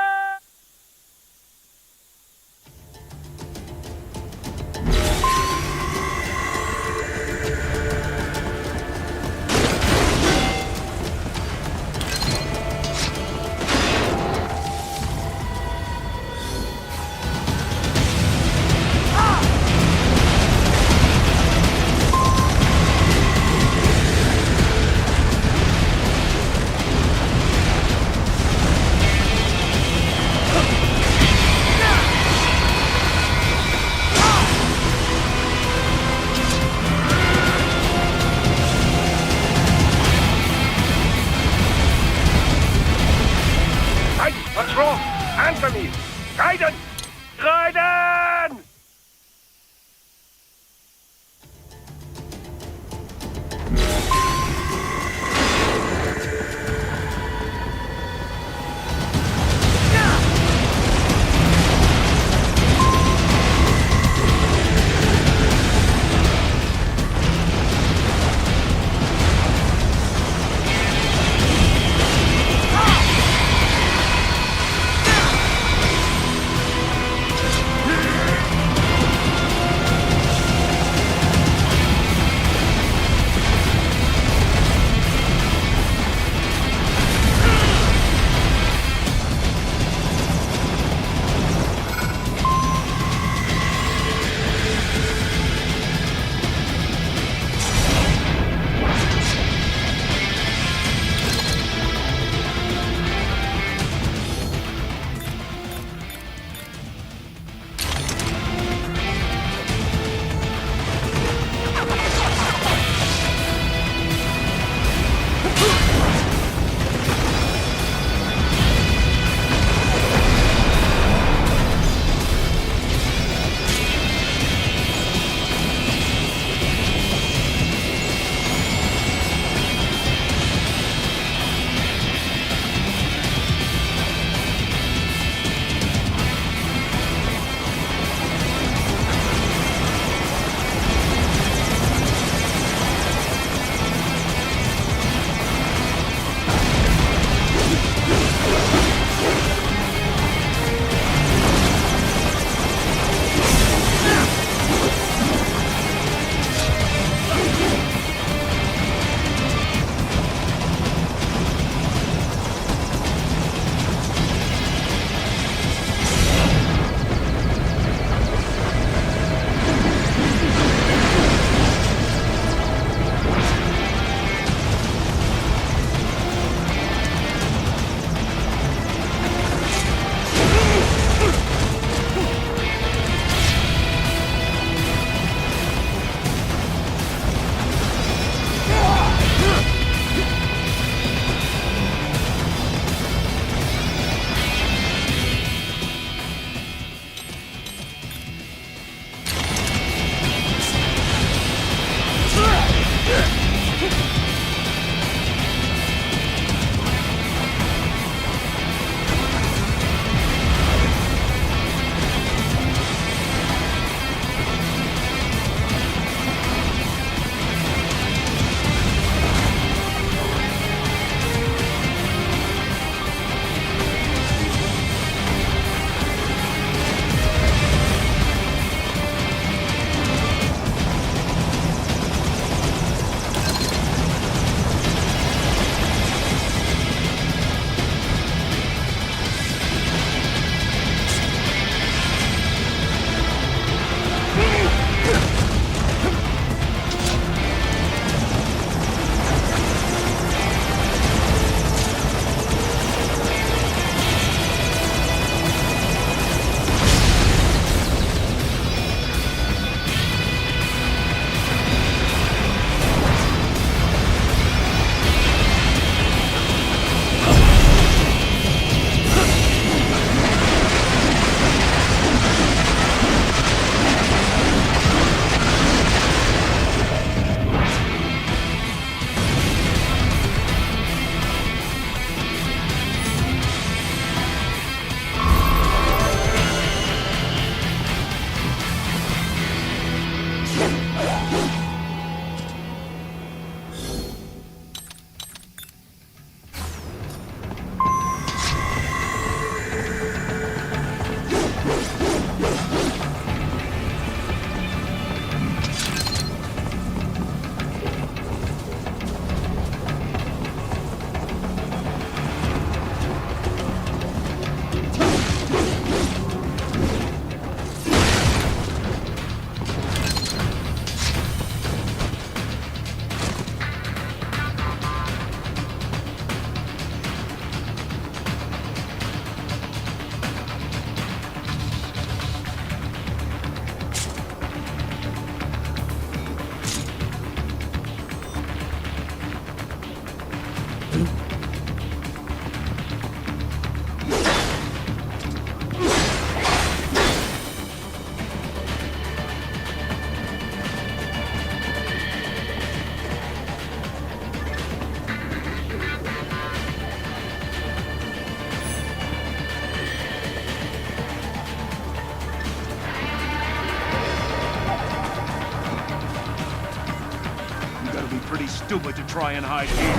stupid to try and hide here.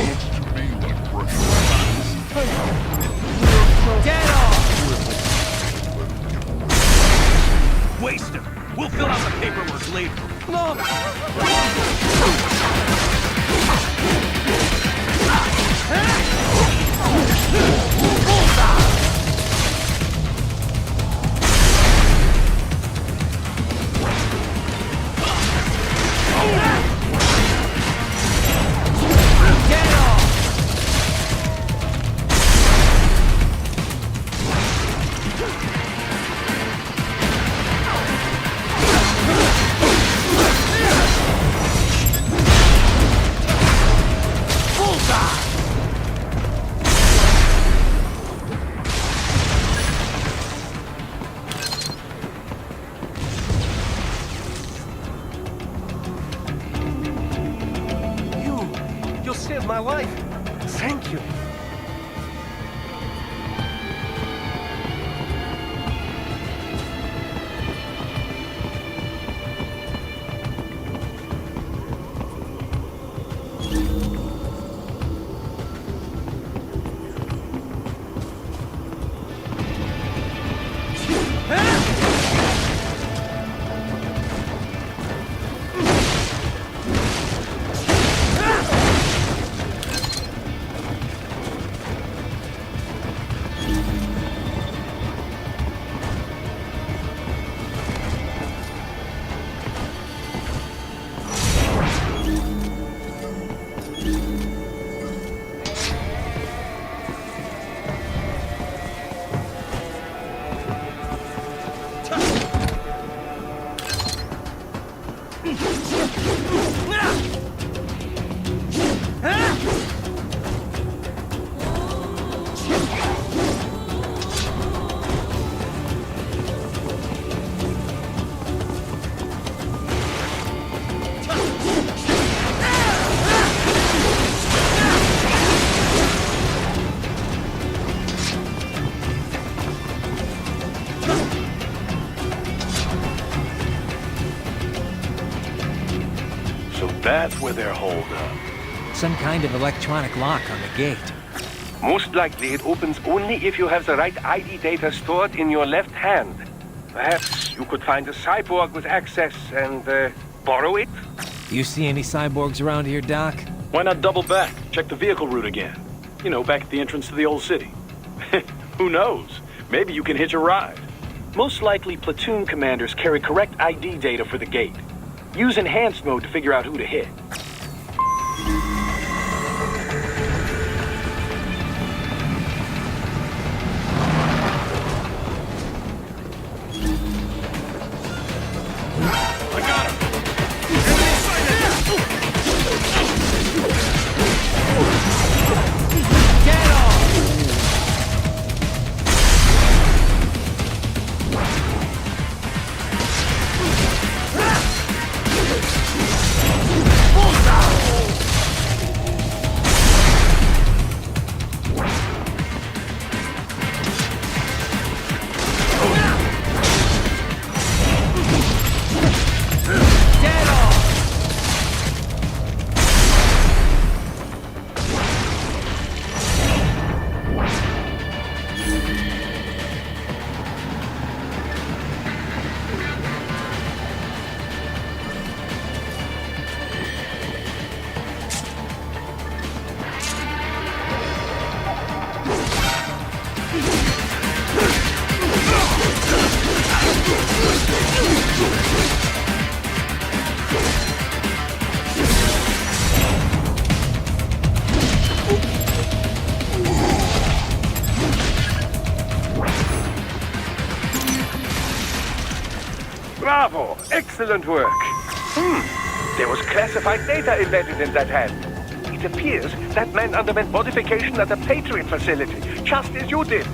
Looks to me like pressure. Get off! Waste him. We'll fill out the paperwork later. No! You saved my life. Thank you. That's where they're holed up. Some kind of electronic lock on the gate. Most likely it opens only if you have the right ID data stored in your left hand. Perhaps you could find a cyborg with access and borrow it? You see any cyborgs around here, Doc? Why not double back? Check the vehicle route again. You know, back at the entrance to the old city. Who knows? Maybe you can hitch a ride. Most likely, platoon commanders carry correct ID data for the gate. Use enhanced mode to figure out who to hit. I got him! Get off! Bravo! Excellent work. There was classified data embedded in that hand. It appears that man underwent modification at the Patriot facility, just as you did.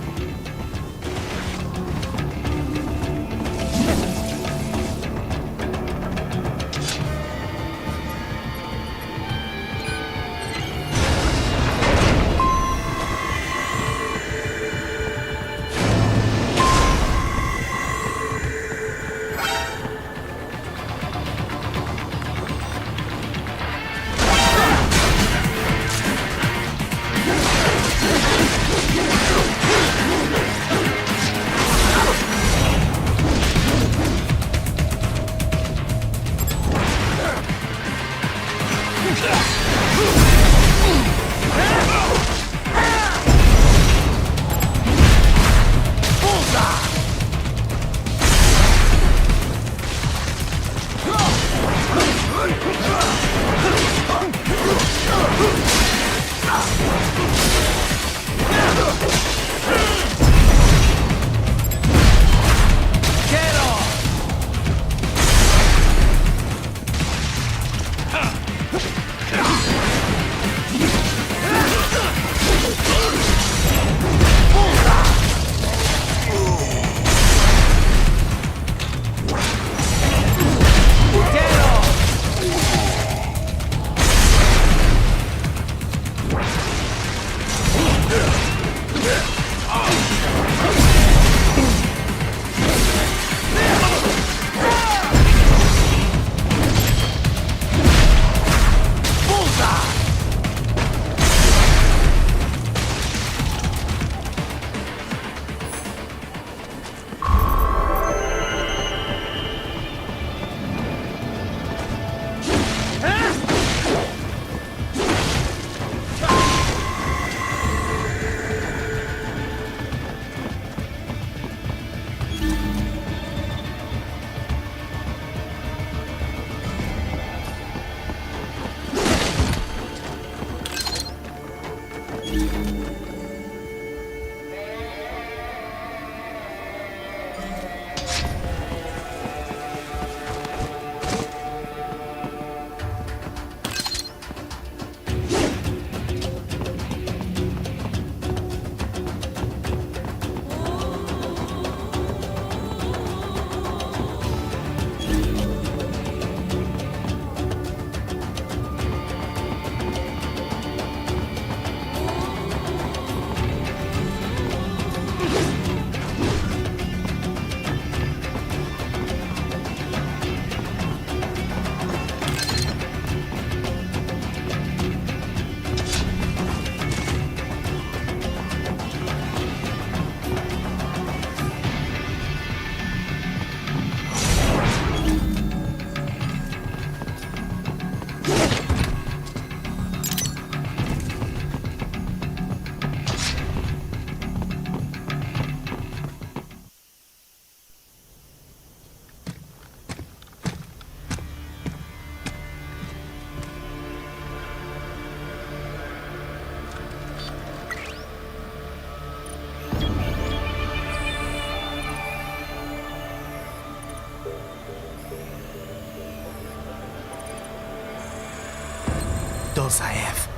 Dolzaev.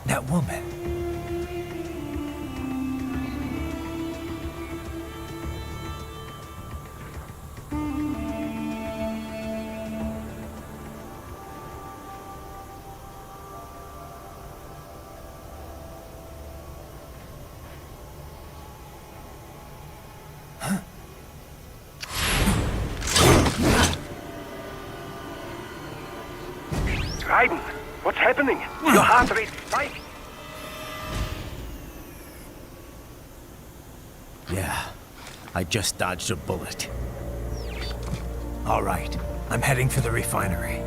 That woman. Raiden, what's happening? Your heart rate spiked. Yeah, I just dodged a bullet. All right, I'm heading for the refinery.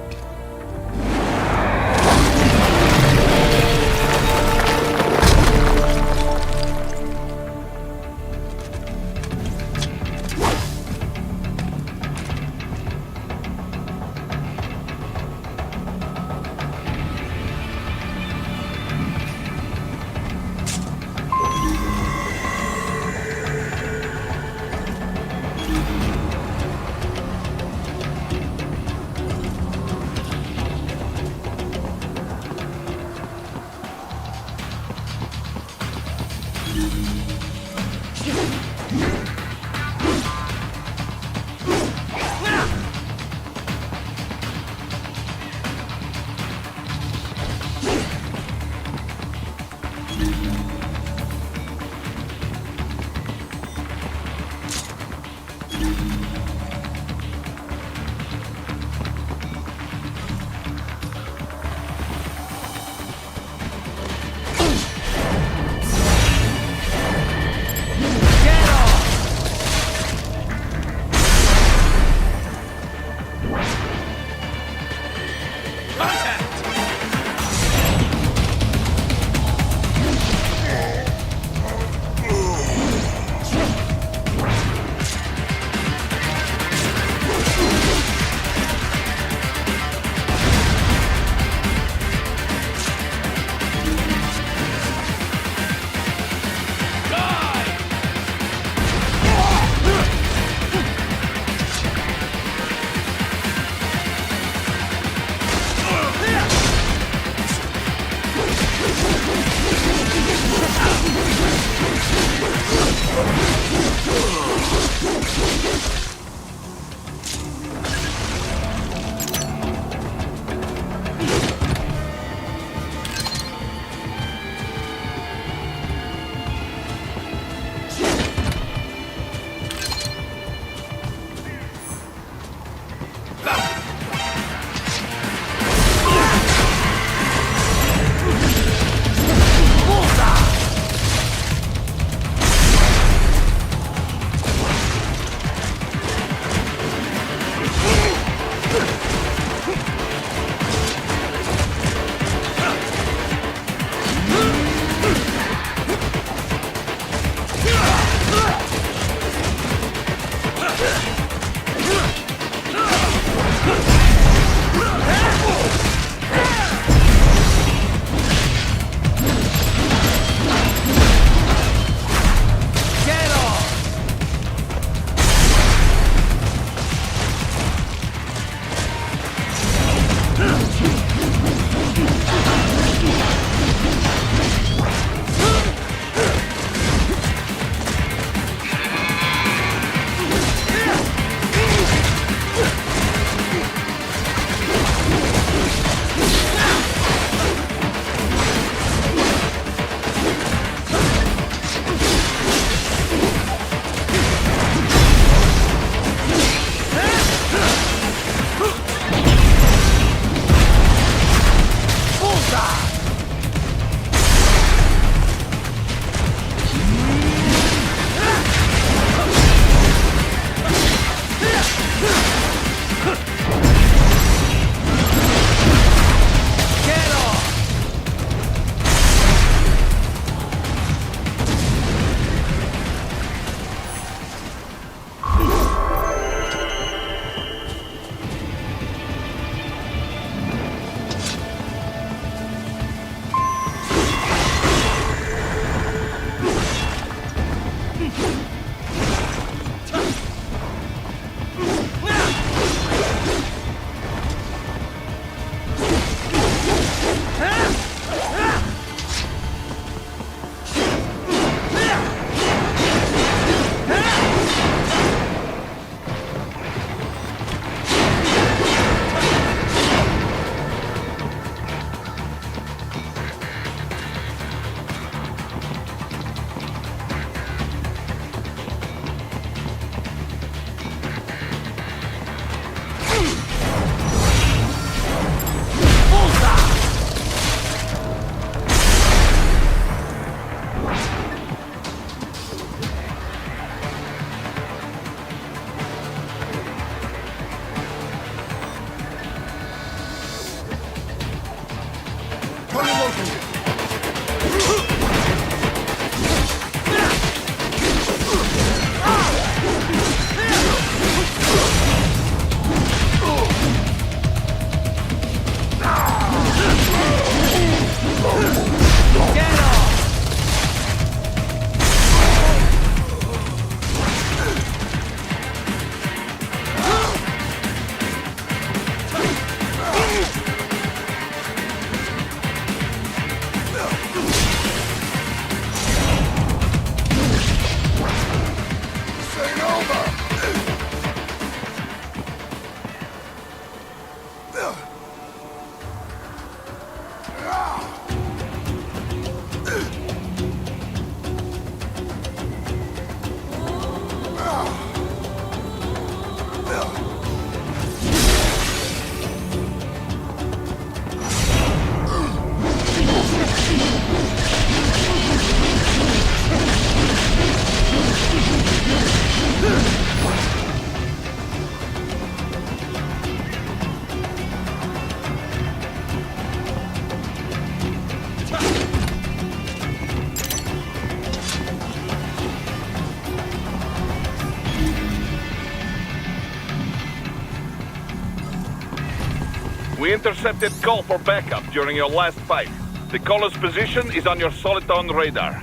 We intercepted call for backup during your last fight. The caller's position is on your Soliton radar.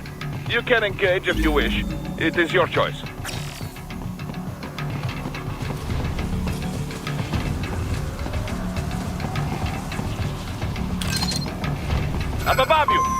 You can engage if you wish. It is your choice. Up above you!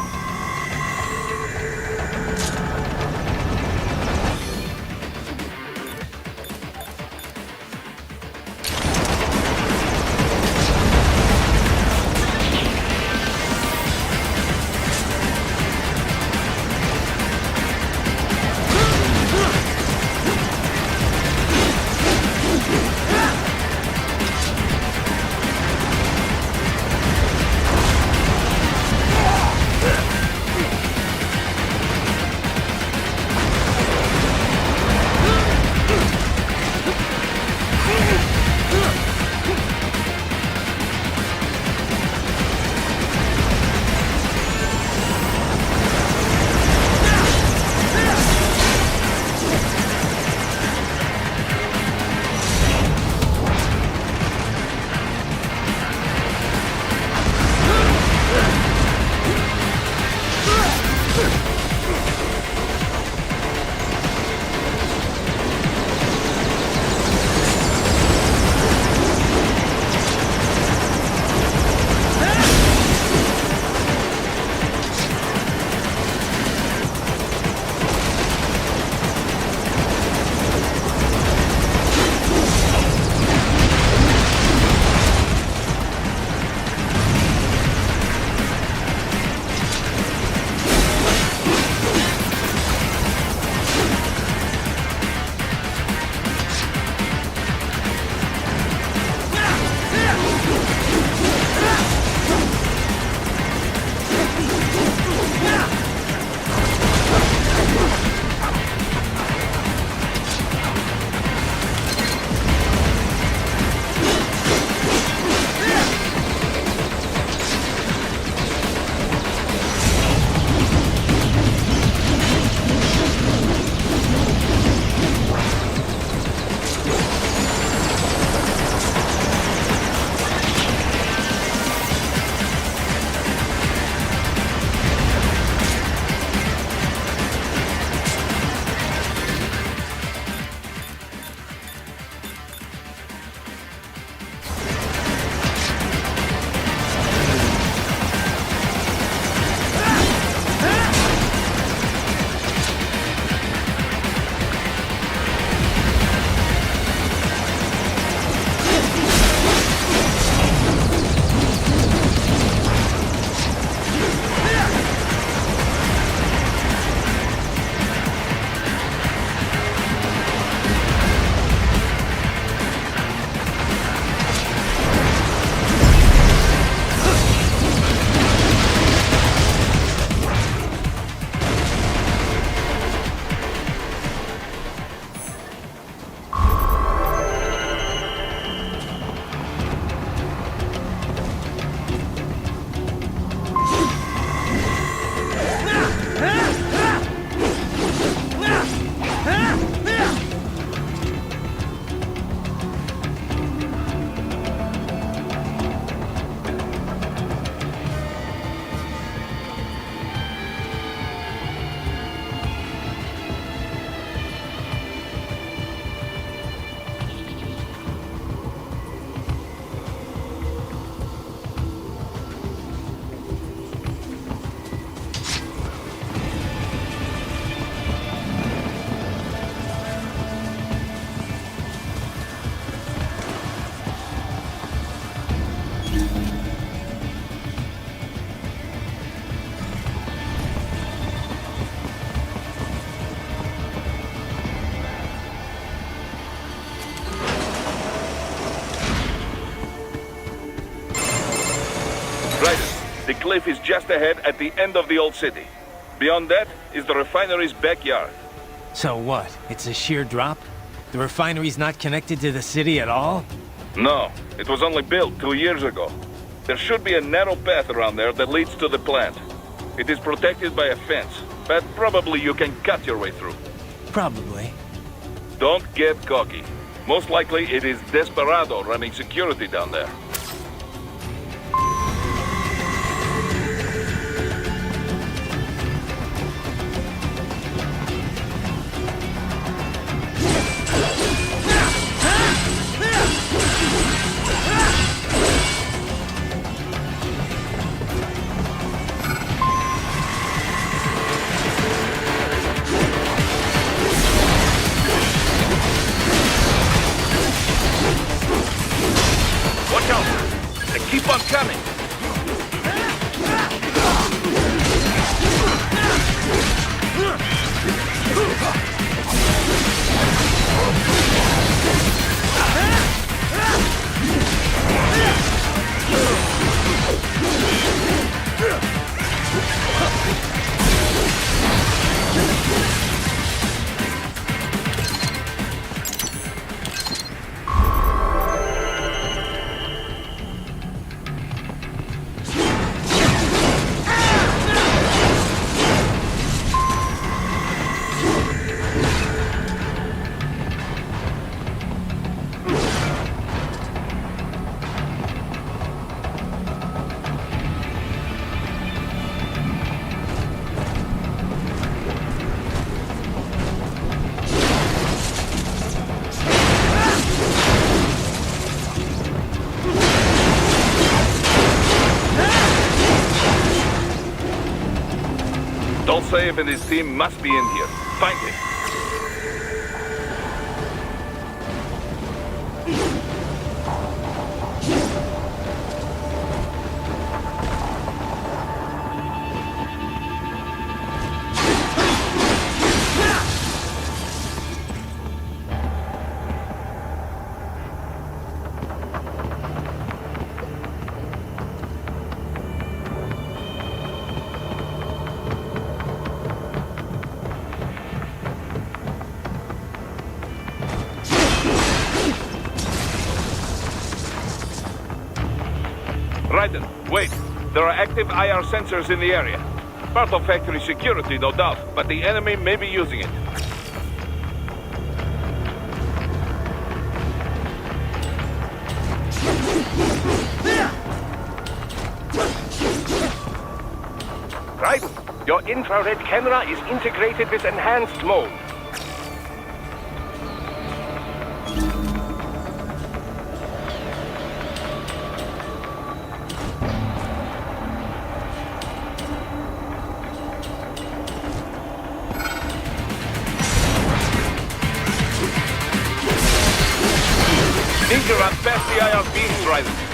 Raiden, the cliff is just ahead at the end of the old city. Beyond that is the refinery's backyard. So what? It's a sheer drop? The refinery's not connected to the city at all? No, it was only built 2 years ago. There should be a narrow path around there that leads to the plant. It is protected by a fence, but probably you can cut your way through. Probably. Don't get cocky. Most likely it is Desperado running security down there. incoming! Dolsaev and his team must be in here. Find him. Raiden, wait. There are active IR sensors in the area. Part of factory security, no doubt, but the enemy may be using it. Raiden, your infrared camera is integrated with enhanced mode. Need to run past the IR beams, Raiden.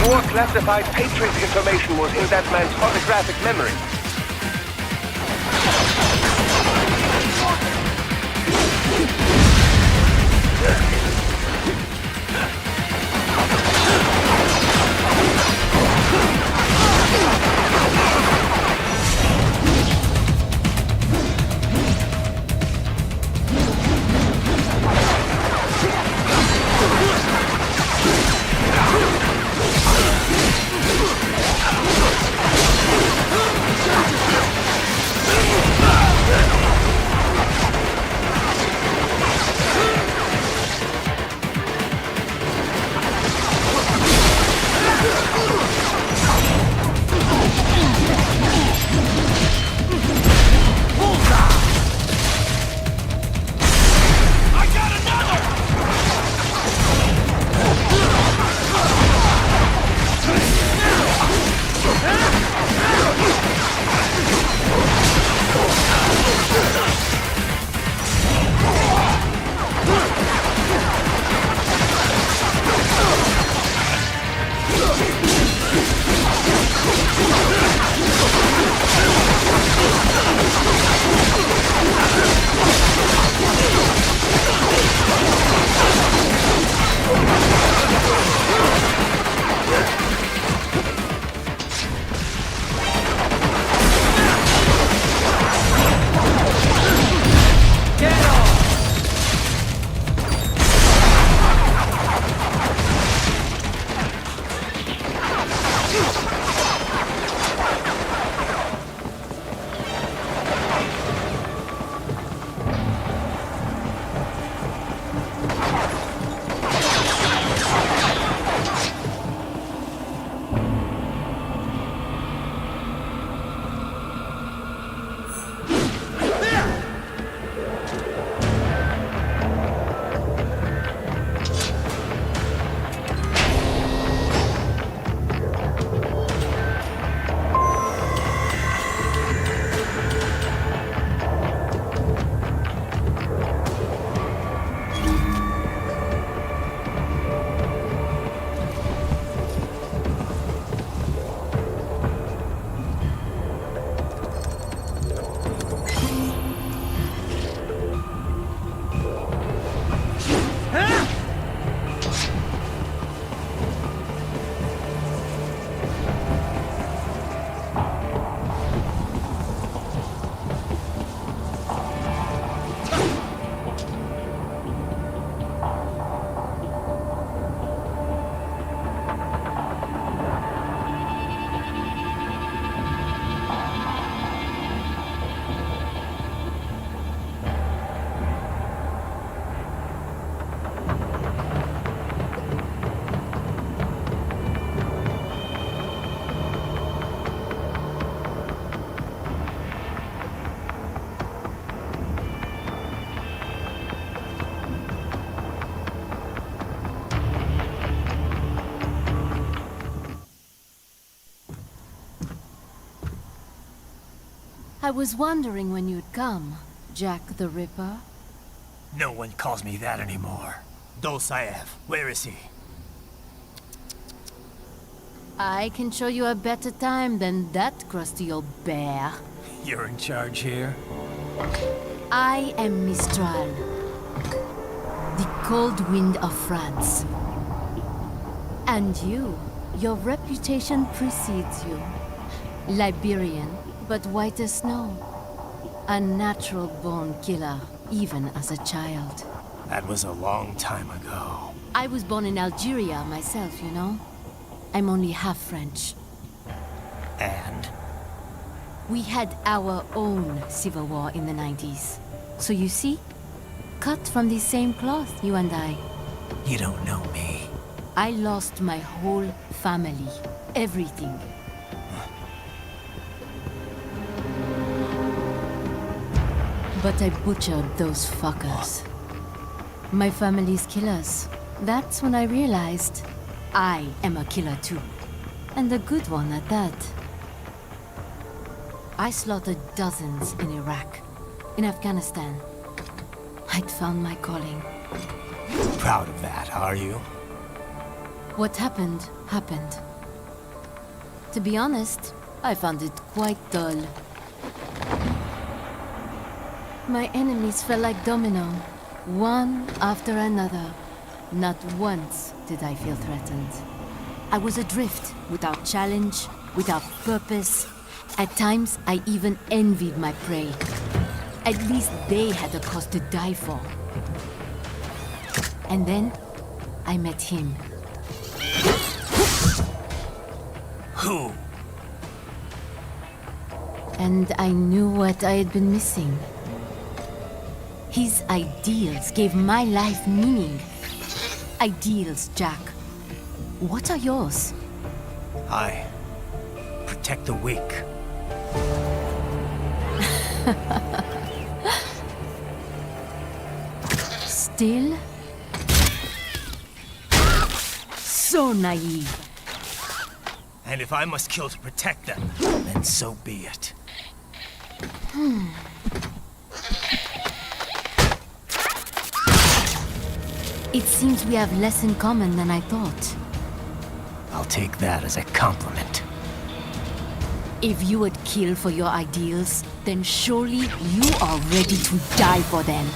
More classified Patriot information was in that man's photographic memory. I was wondering when you'd come, Jack the Ripper. No one calls me that anymore. Dosaev, where is he? I can show you a better time than that crusty old bear. You're in charge here? I am Mistral, the cold wind of France. And your reputation precedes you. Liberian, but white as snow. A natural-born killer, even as a child. That was a long time ago. I was born in Algeria myself, you know. I'm only half French. And? We had our own civil war in the 90s. So you see? Cut from the same cloth, you and I. You don't know me. I lost my whole family. Everything. But I butchered those fuckers. My family's killers. That's when I realized I am a killer too. And a good one at that. I slaughtered dozens in Iraq, in Afghanistan. I'd found my calling. Proud of that, are you? What happened, happened. To be honest, I found it quite dull. My enemies fell like domino, one after another. Not once did I feel threatened. I was adrift, without challenge, without purpose. At times, I even envied my prey. At least they had a cause to die for. And then, I met him. Who? And I knew what I had been missing. His ideals gave my life meaning. Ideals, Jack. What are yours? I protect the weak. Still? So naive. And if I must kill to protect them, then so be it. It seems we have less in common than I thought. I'll take that as a compliment. If you would kill for your ideals, then surely you are ready to die for them.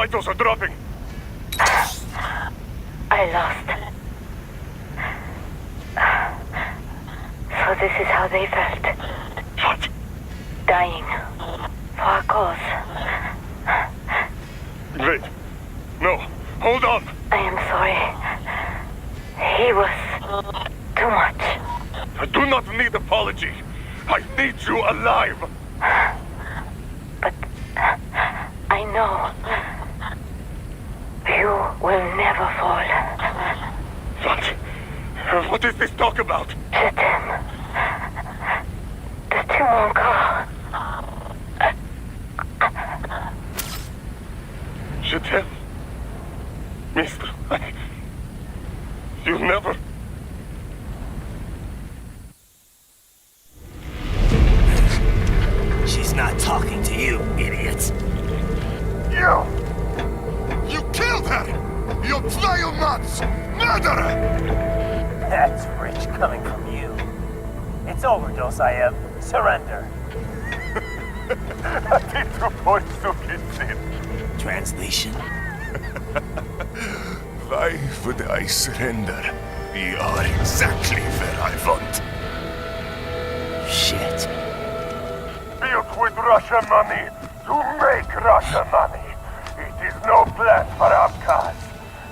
vitals are dropping. I lost. So this is how they felt. What? Dying. For a cause. Wait. No. Hold on. I am sorry. He was too much. I do not need apology. I need you alive. But I know you will never fall. What? What is this talk about? Je t'aime. De tout mon corps. Je t'aime. Mister, you never... She's not talking to you, idiot. You killed her! You vile nuts! Murderer! That's rich coming from you. It's overdose, I am. Surrender. Translation? Why would I surrender? We are exactly where I want. Shit. Built with Russian money to make Russian money. It is no plan for Abkhaz.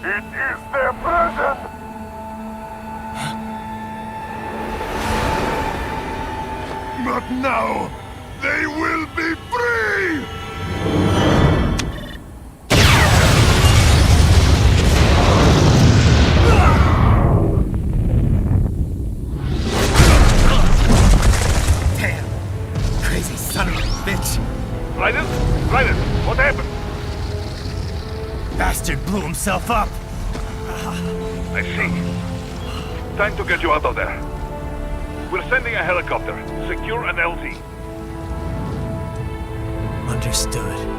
It is their prison. But now, they will be free! Damn! Crazy son of a bitch! Raiden? Raiden, what happened? Bastard blew himself up! I see. Time to get you out of there. We're sending a helicopter. Secure an LZ. Understood.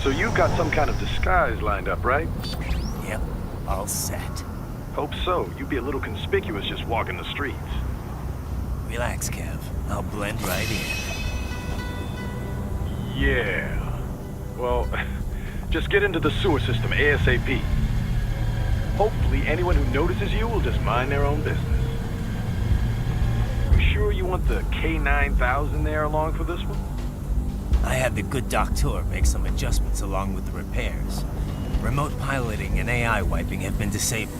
So you've got some kind of disguise lined up, right? Yep, all set. Hope so. You'd be a little conspicuous just walking the streets. Relax, Kev. I'll blend right in. Yeah. Well, just get into the sewer system ASAP. Hopefully anyone who notices you will just mind their own business. You sure you want the K9000 there along for this one? I had the good doctor make some adjustments along with the repairs. Remote piloting and AI wiping have been disabled.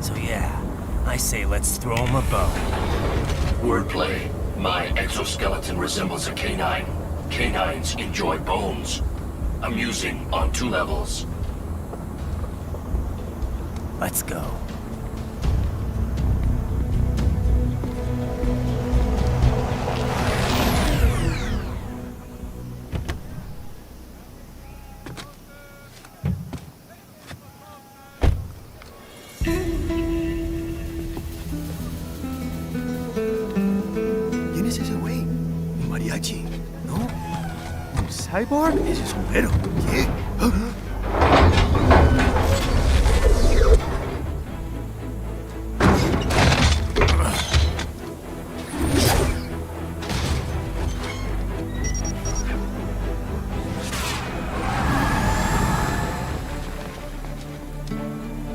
So yeah, I say let's throw him a bone. Wordplay. My exoskeleton resembles a canine. Canines enjoy bones. Amusing on 2 levels. Let's go. ¿Quién es ese güey? ¿Un mariachi? ¿No? ¿Un cyborg? Ese sombrero. ¿Qué?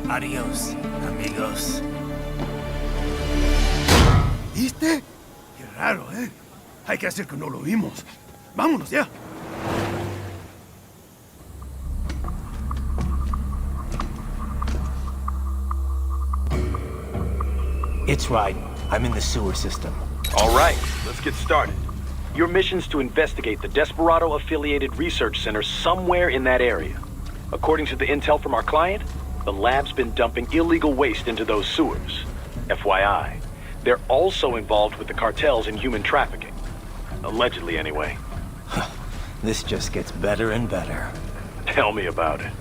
Adiós, amigos. ¿Viste? Qué raro, ¿eh? Hay que hacer que no lo vimos. Vámonos ya. It's Raiden. I'm in the sewer system. All right, let's get started. Your mission's to investigate the Desperado-affiliated research center somewhere in that area. According to the intel from our client, the lab's been dumping illegal waste into those sewers. FYI, they're also involved with the cartels in human trafficking. Allegedly, anyway. This just gets better and better. Tell me about it.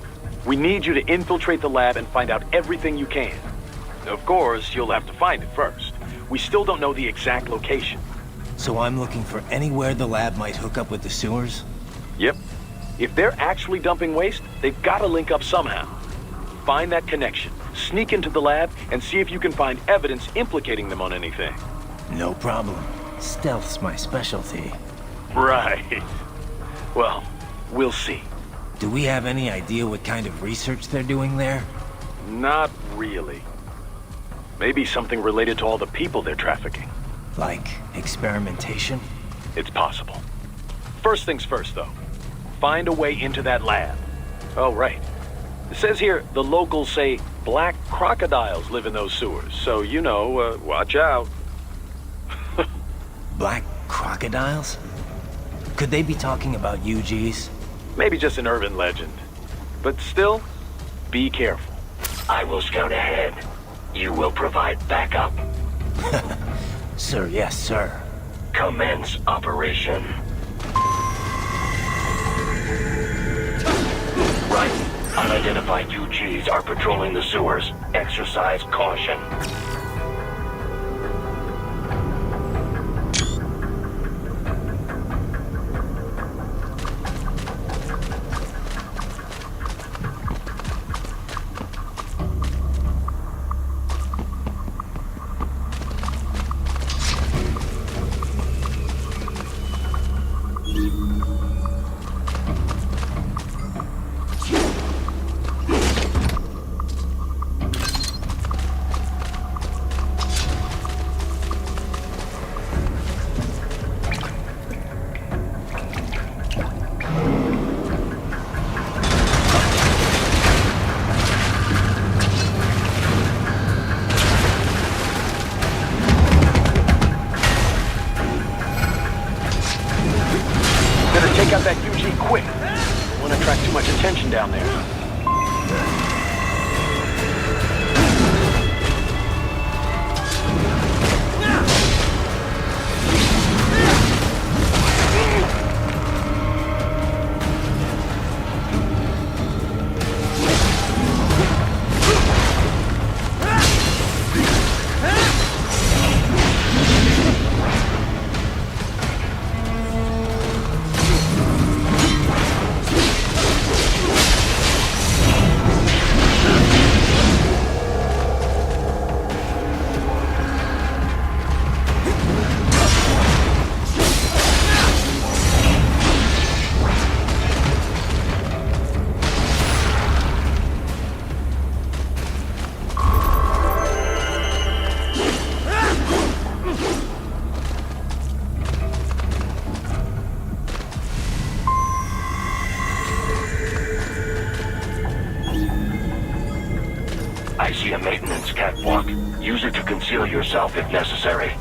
We need you to infiltrate the lab and find out everything you can. Of course, you'll have to find it first. We still don't know the exact location. So I'm looking for anywhere the lab might hook up with the sewers? Yep. If they're actually dumping waste, they've got to link up somehow. Find that connection, sneak into the lab, and see if you can find evidence implicating them on anything. No problem. Stealth's my specialty. Right. Well, we'll see. Do we have any idea what kind of research they're doing there? Not really. Maybe something related to all the people they're trafficking. Like experimentation? It's possible. First things first, though. Find a way into that lab. Oh, right. It says here the locals say black crocodiles live in those sewers, so, you know, watch out. Black crocodiles? Could they be talking about UGs? Maybe just an urban legend. But still, be careful. I will scout ahead. You will provide backup. Sir, yes, sir. Commence operation. Right. Unidentified UGs are patrolling the sewers. Exercise caution. Take out that UG quick. Don't want to attract too much attention down there. be a maintenance catwalk. Use it to conceal yourself if necessary.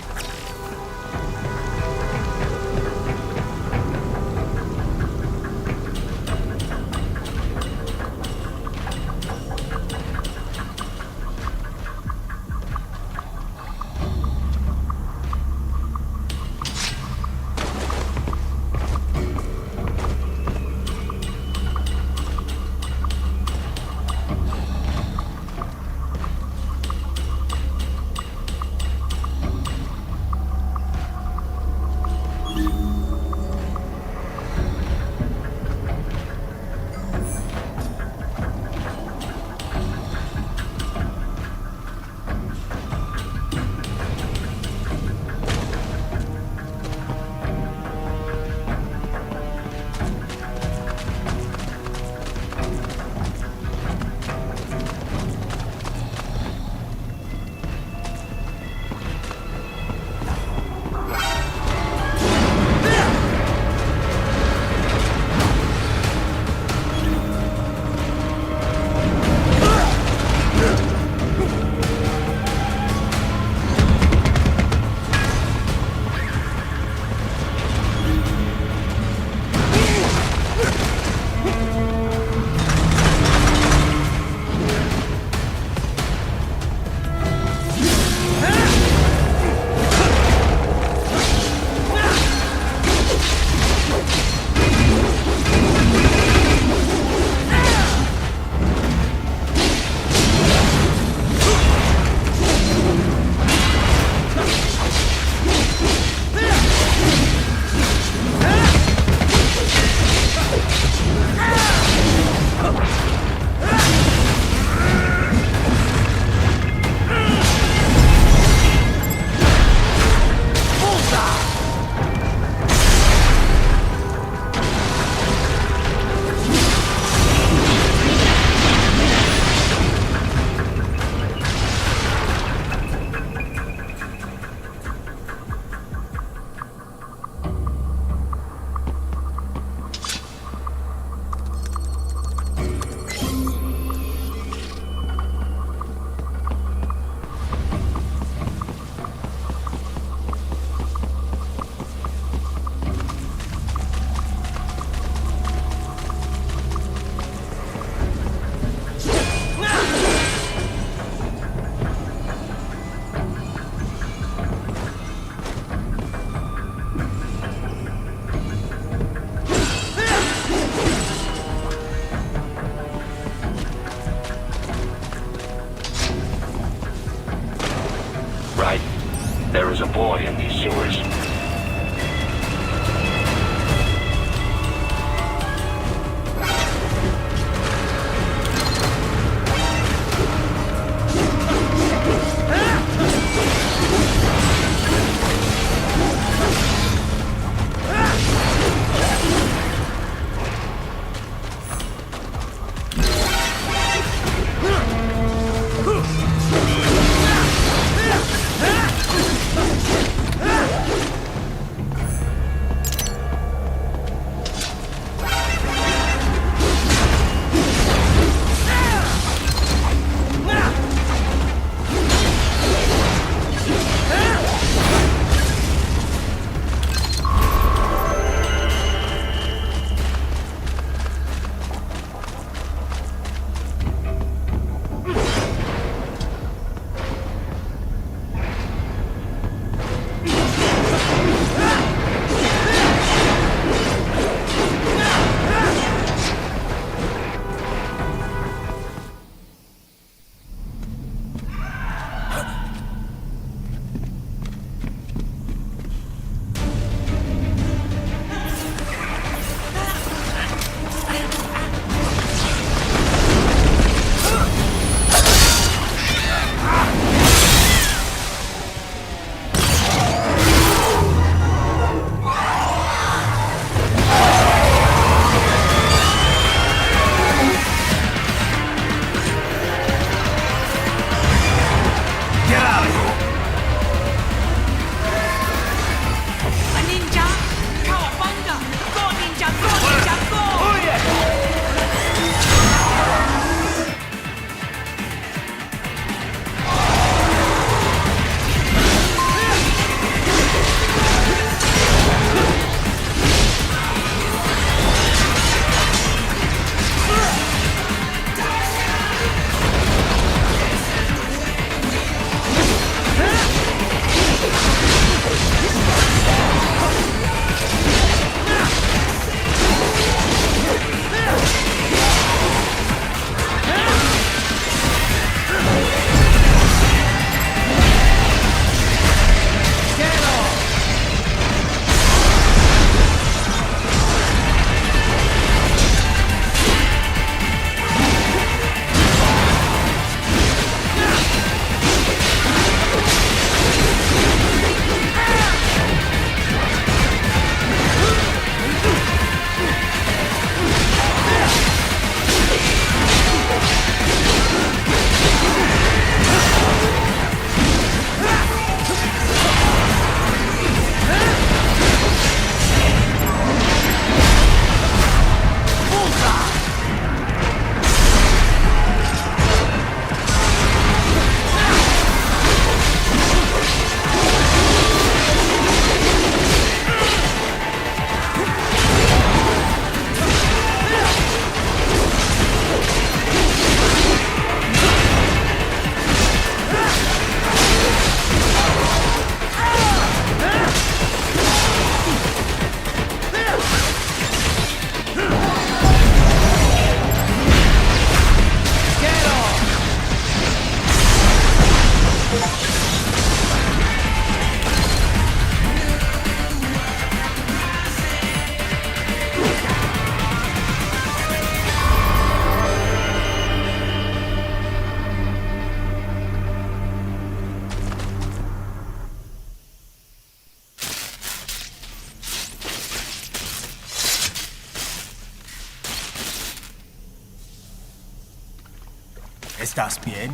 ¿Estás bien?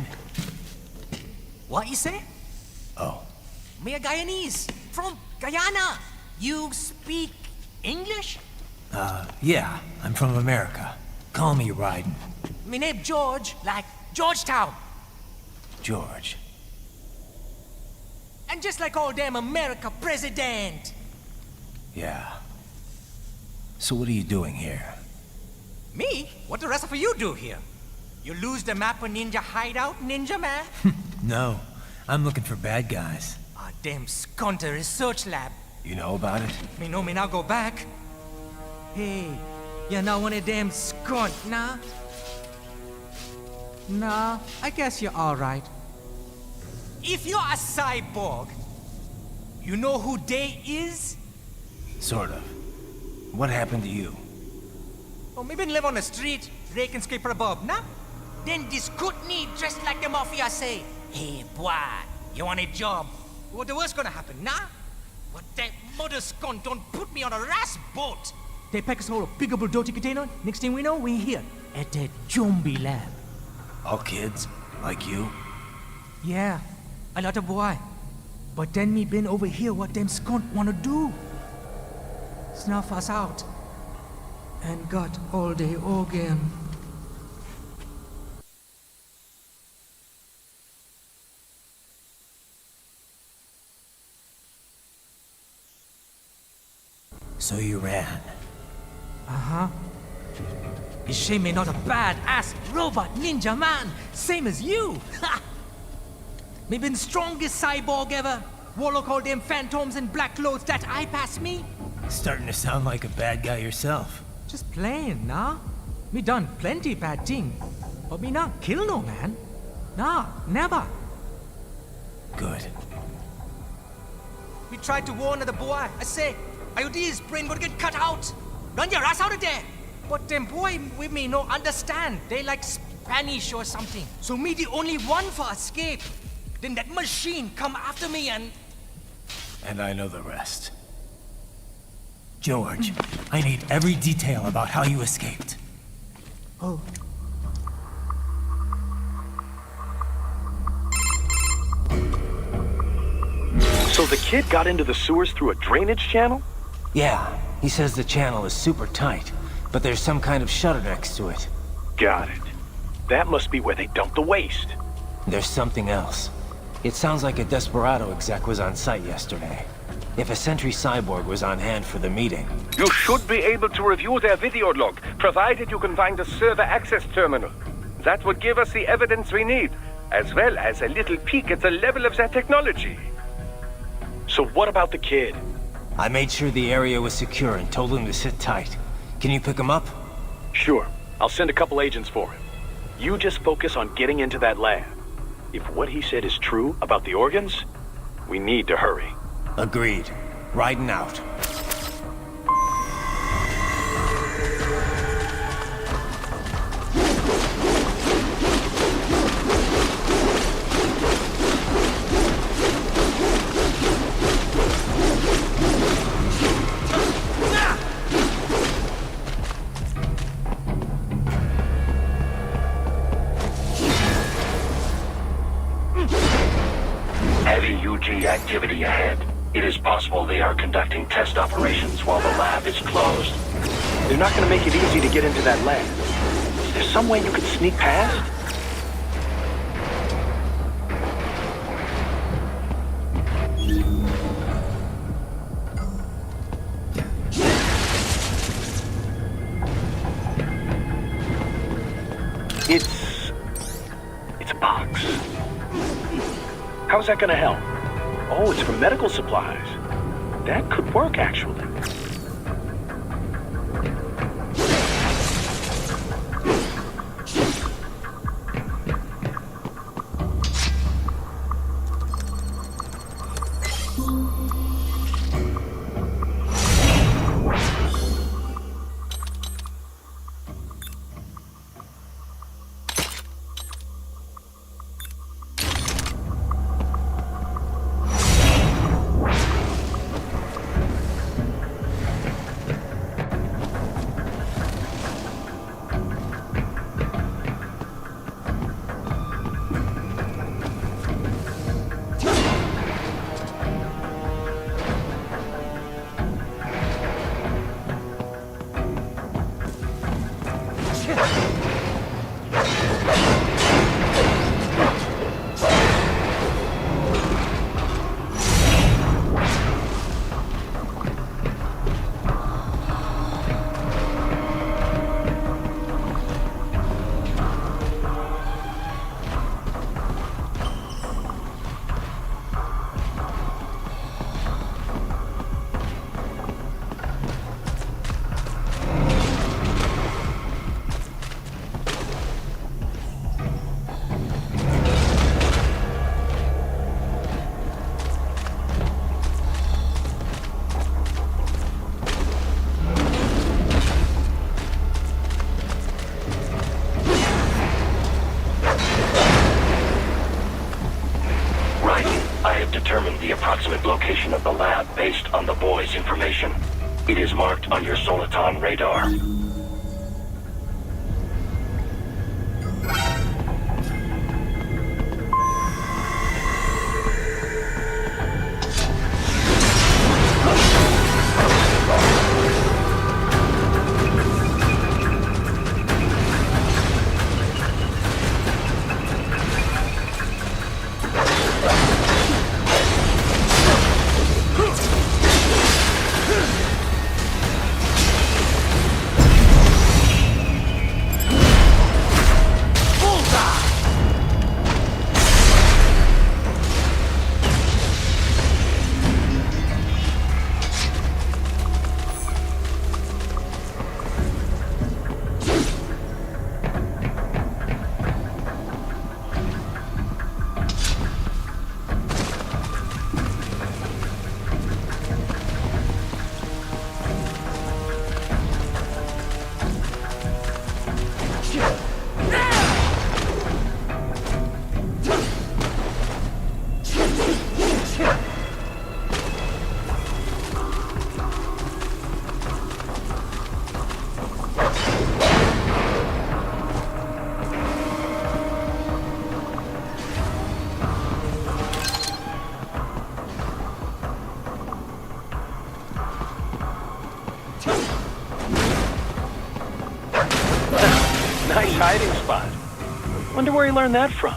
What you say? Oh. Me a Guyanese, from Guyana. You speak English? Yeah, I'm from America. Call me Raiden. Me name George, like Georgetown. George. And just like all damn America president. Yeah. So what are you doing here? Me? What the rest of you do here? You lose the map of Ninja Hideout, Ninja Man? No, I'm looking for bad guys. Ah, damn Skunter research lab. You know about it? Me know me now go back. Hey, you're not one of them skunt, nah? Nah, I guess you're alright. If you're a cyborg, you know who they is? Sort of. What happened to you? Oh, me been live on the street, rake and scrape for above, nah? Then this Kootenai dressed like the mafia say, hey, boy, you want a job? What the worst gonna happen, nah? But that mother skunt don't put me on a ras boat. They pack us all a big old dirty container. Next thing we know, we're here at the zombie lab. All kids? Like you? Yeah, a lot of boy. But then me been over here what them skunt wanna do. Snuff us out. And got all the organ. So you ran? Uh-huh. Is she me not a bad-ass robot ninja man, same as you? Ha! Me been strongest cyborg ever. Warlock all them phantoms and black clothes that eye pass me. Starting to sound like a bad guy yourself. Just playing, nah? Me done plenty bad thing. But me not kill no man. Nah, never. Good. We tried to warn the boy. I say, IOD's brain gonna get cut out. Run your ass out of there. But them boy with me no understand. They like Spanish or something. So me the only one for escape. Then that machine come after me and... And I know the rest. George, I need every detail about how you escaped. Oh. So the kid got into the sewers through a drainage channel? Yeah, he says the channel is super tight, but there's some kind of shutter next to it. Got it. That must be where they dump the waste. There's something else. It sounds like a Desperado exec was on site yesterday. If a Sentry Cyborg was on hand for the meeting... You should be able to review their video log, provided you can find a server access terminal. That would give us the evidence we need, as well as a little peek at the level of their technology. So what about the kid? I made sure the area was secure and told him to sit tight. Can you pick him up? Sure. I'll send a couple agents for him. You just focus on getting into that lab. If what he said is true about the organs, we need to hurry. Agreed. Riding out. Heavy UG activity ahead. It is possible they are conducting test operations while the lab is closed. They're not gonna make it easy to get into that lab. Is there some way you could sneak past? It's a box. How's that gonna help? Oh, it's for medical supplies. That could work, actually. Determined the approximate location of the lab based on the boy's information. It is marked on your Soliton radar. Nice hiding spot. Wonder where he learned that from.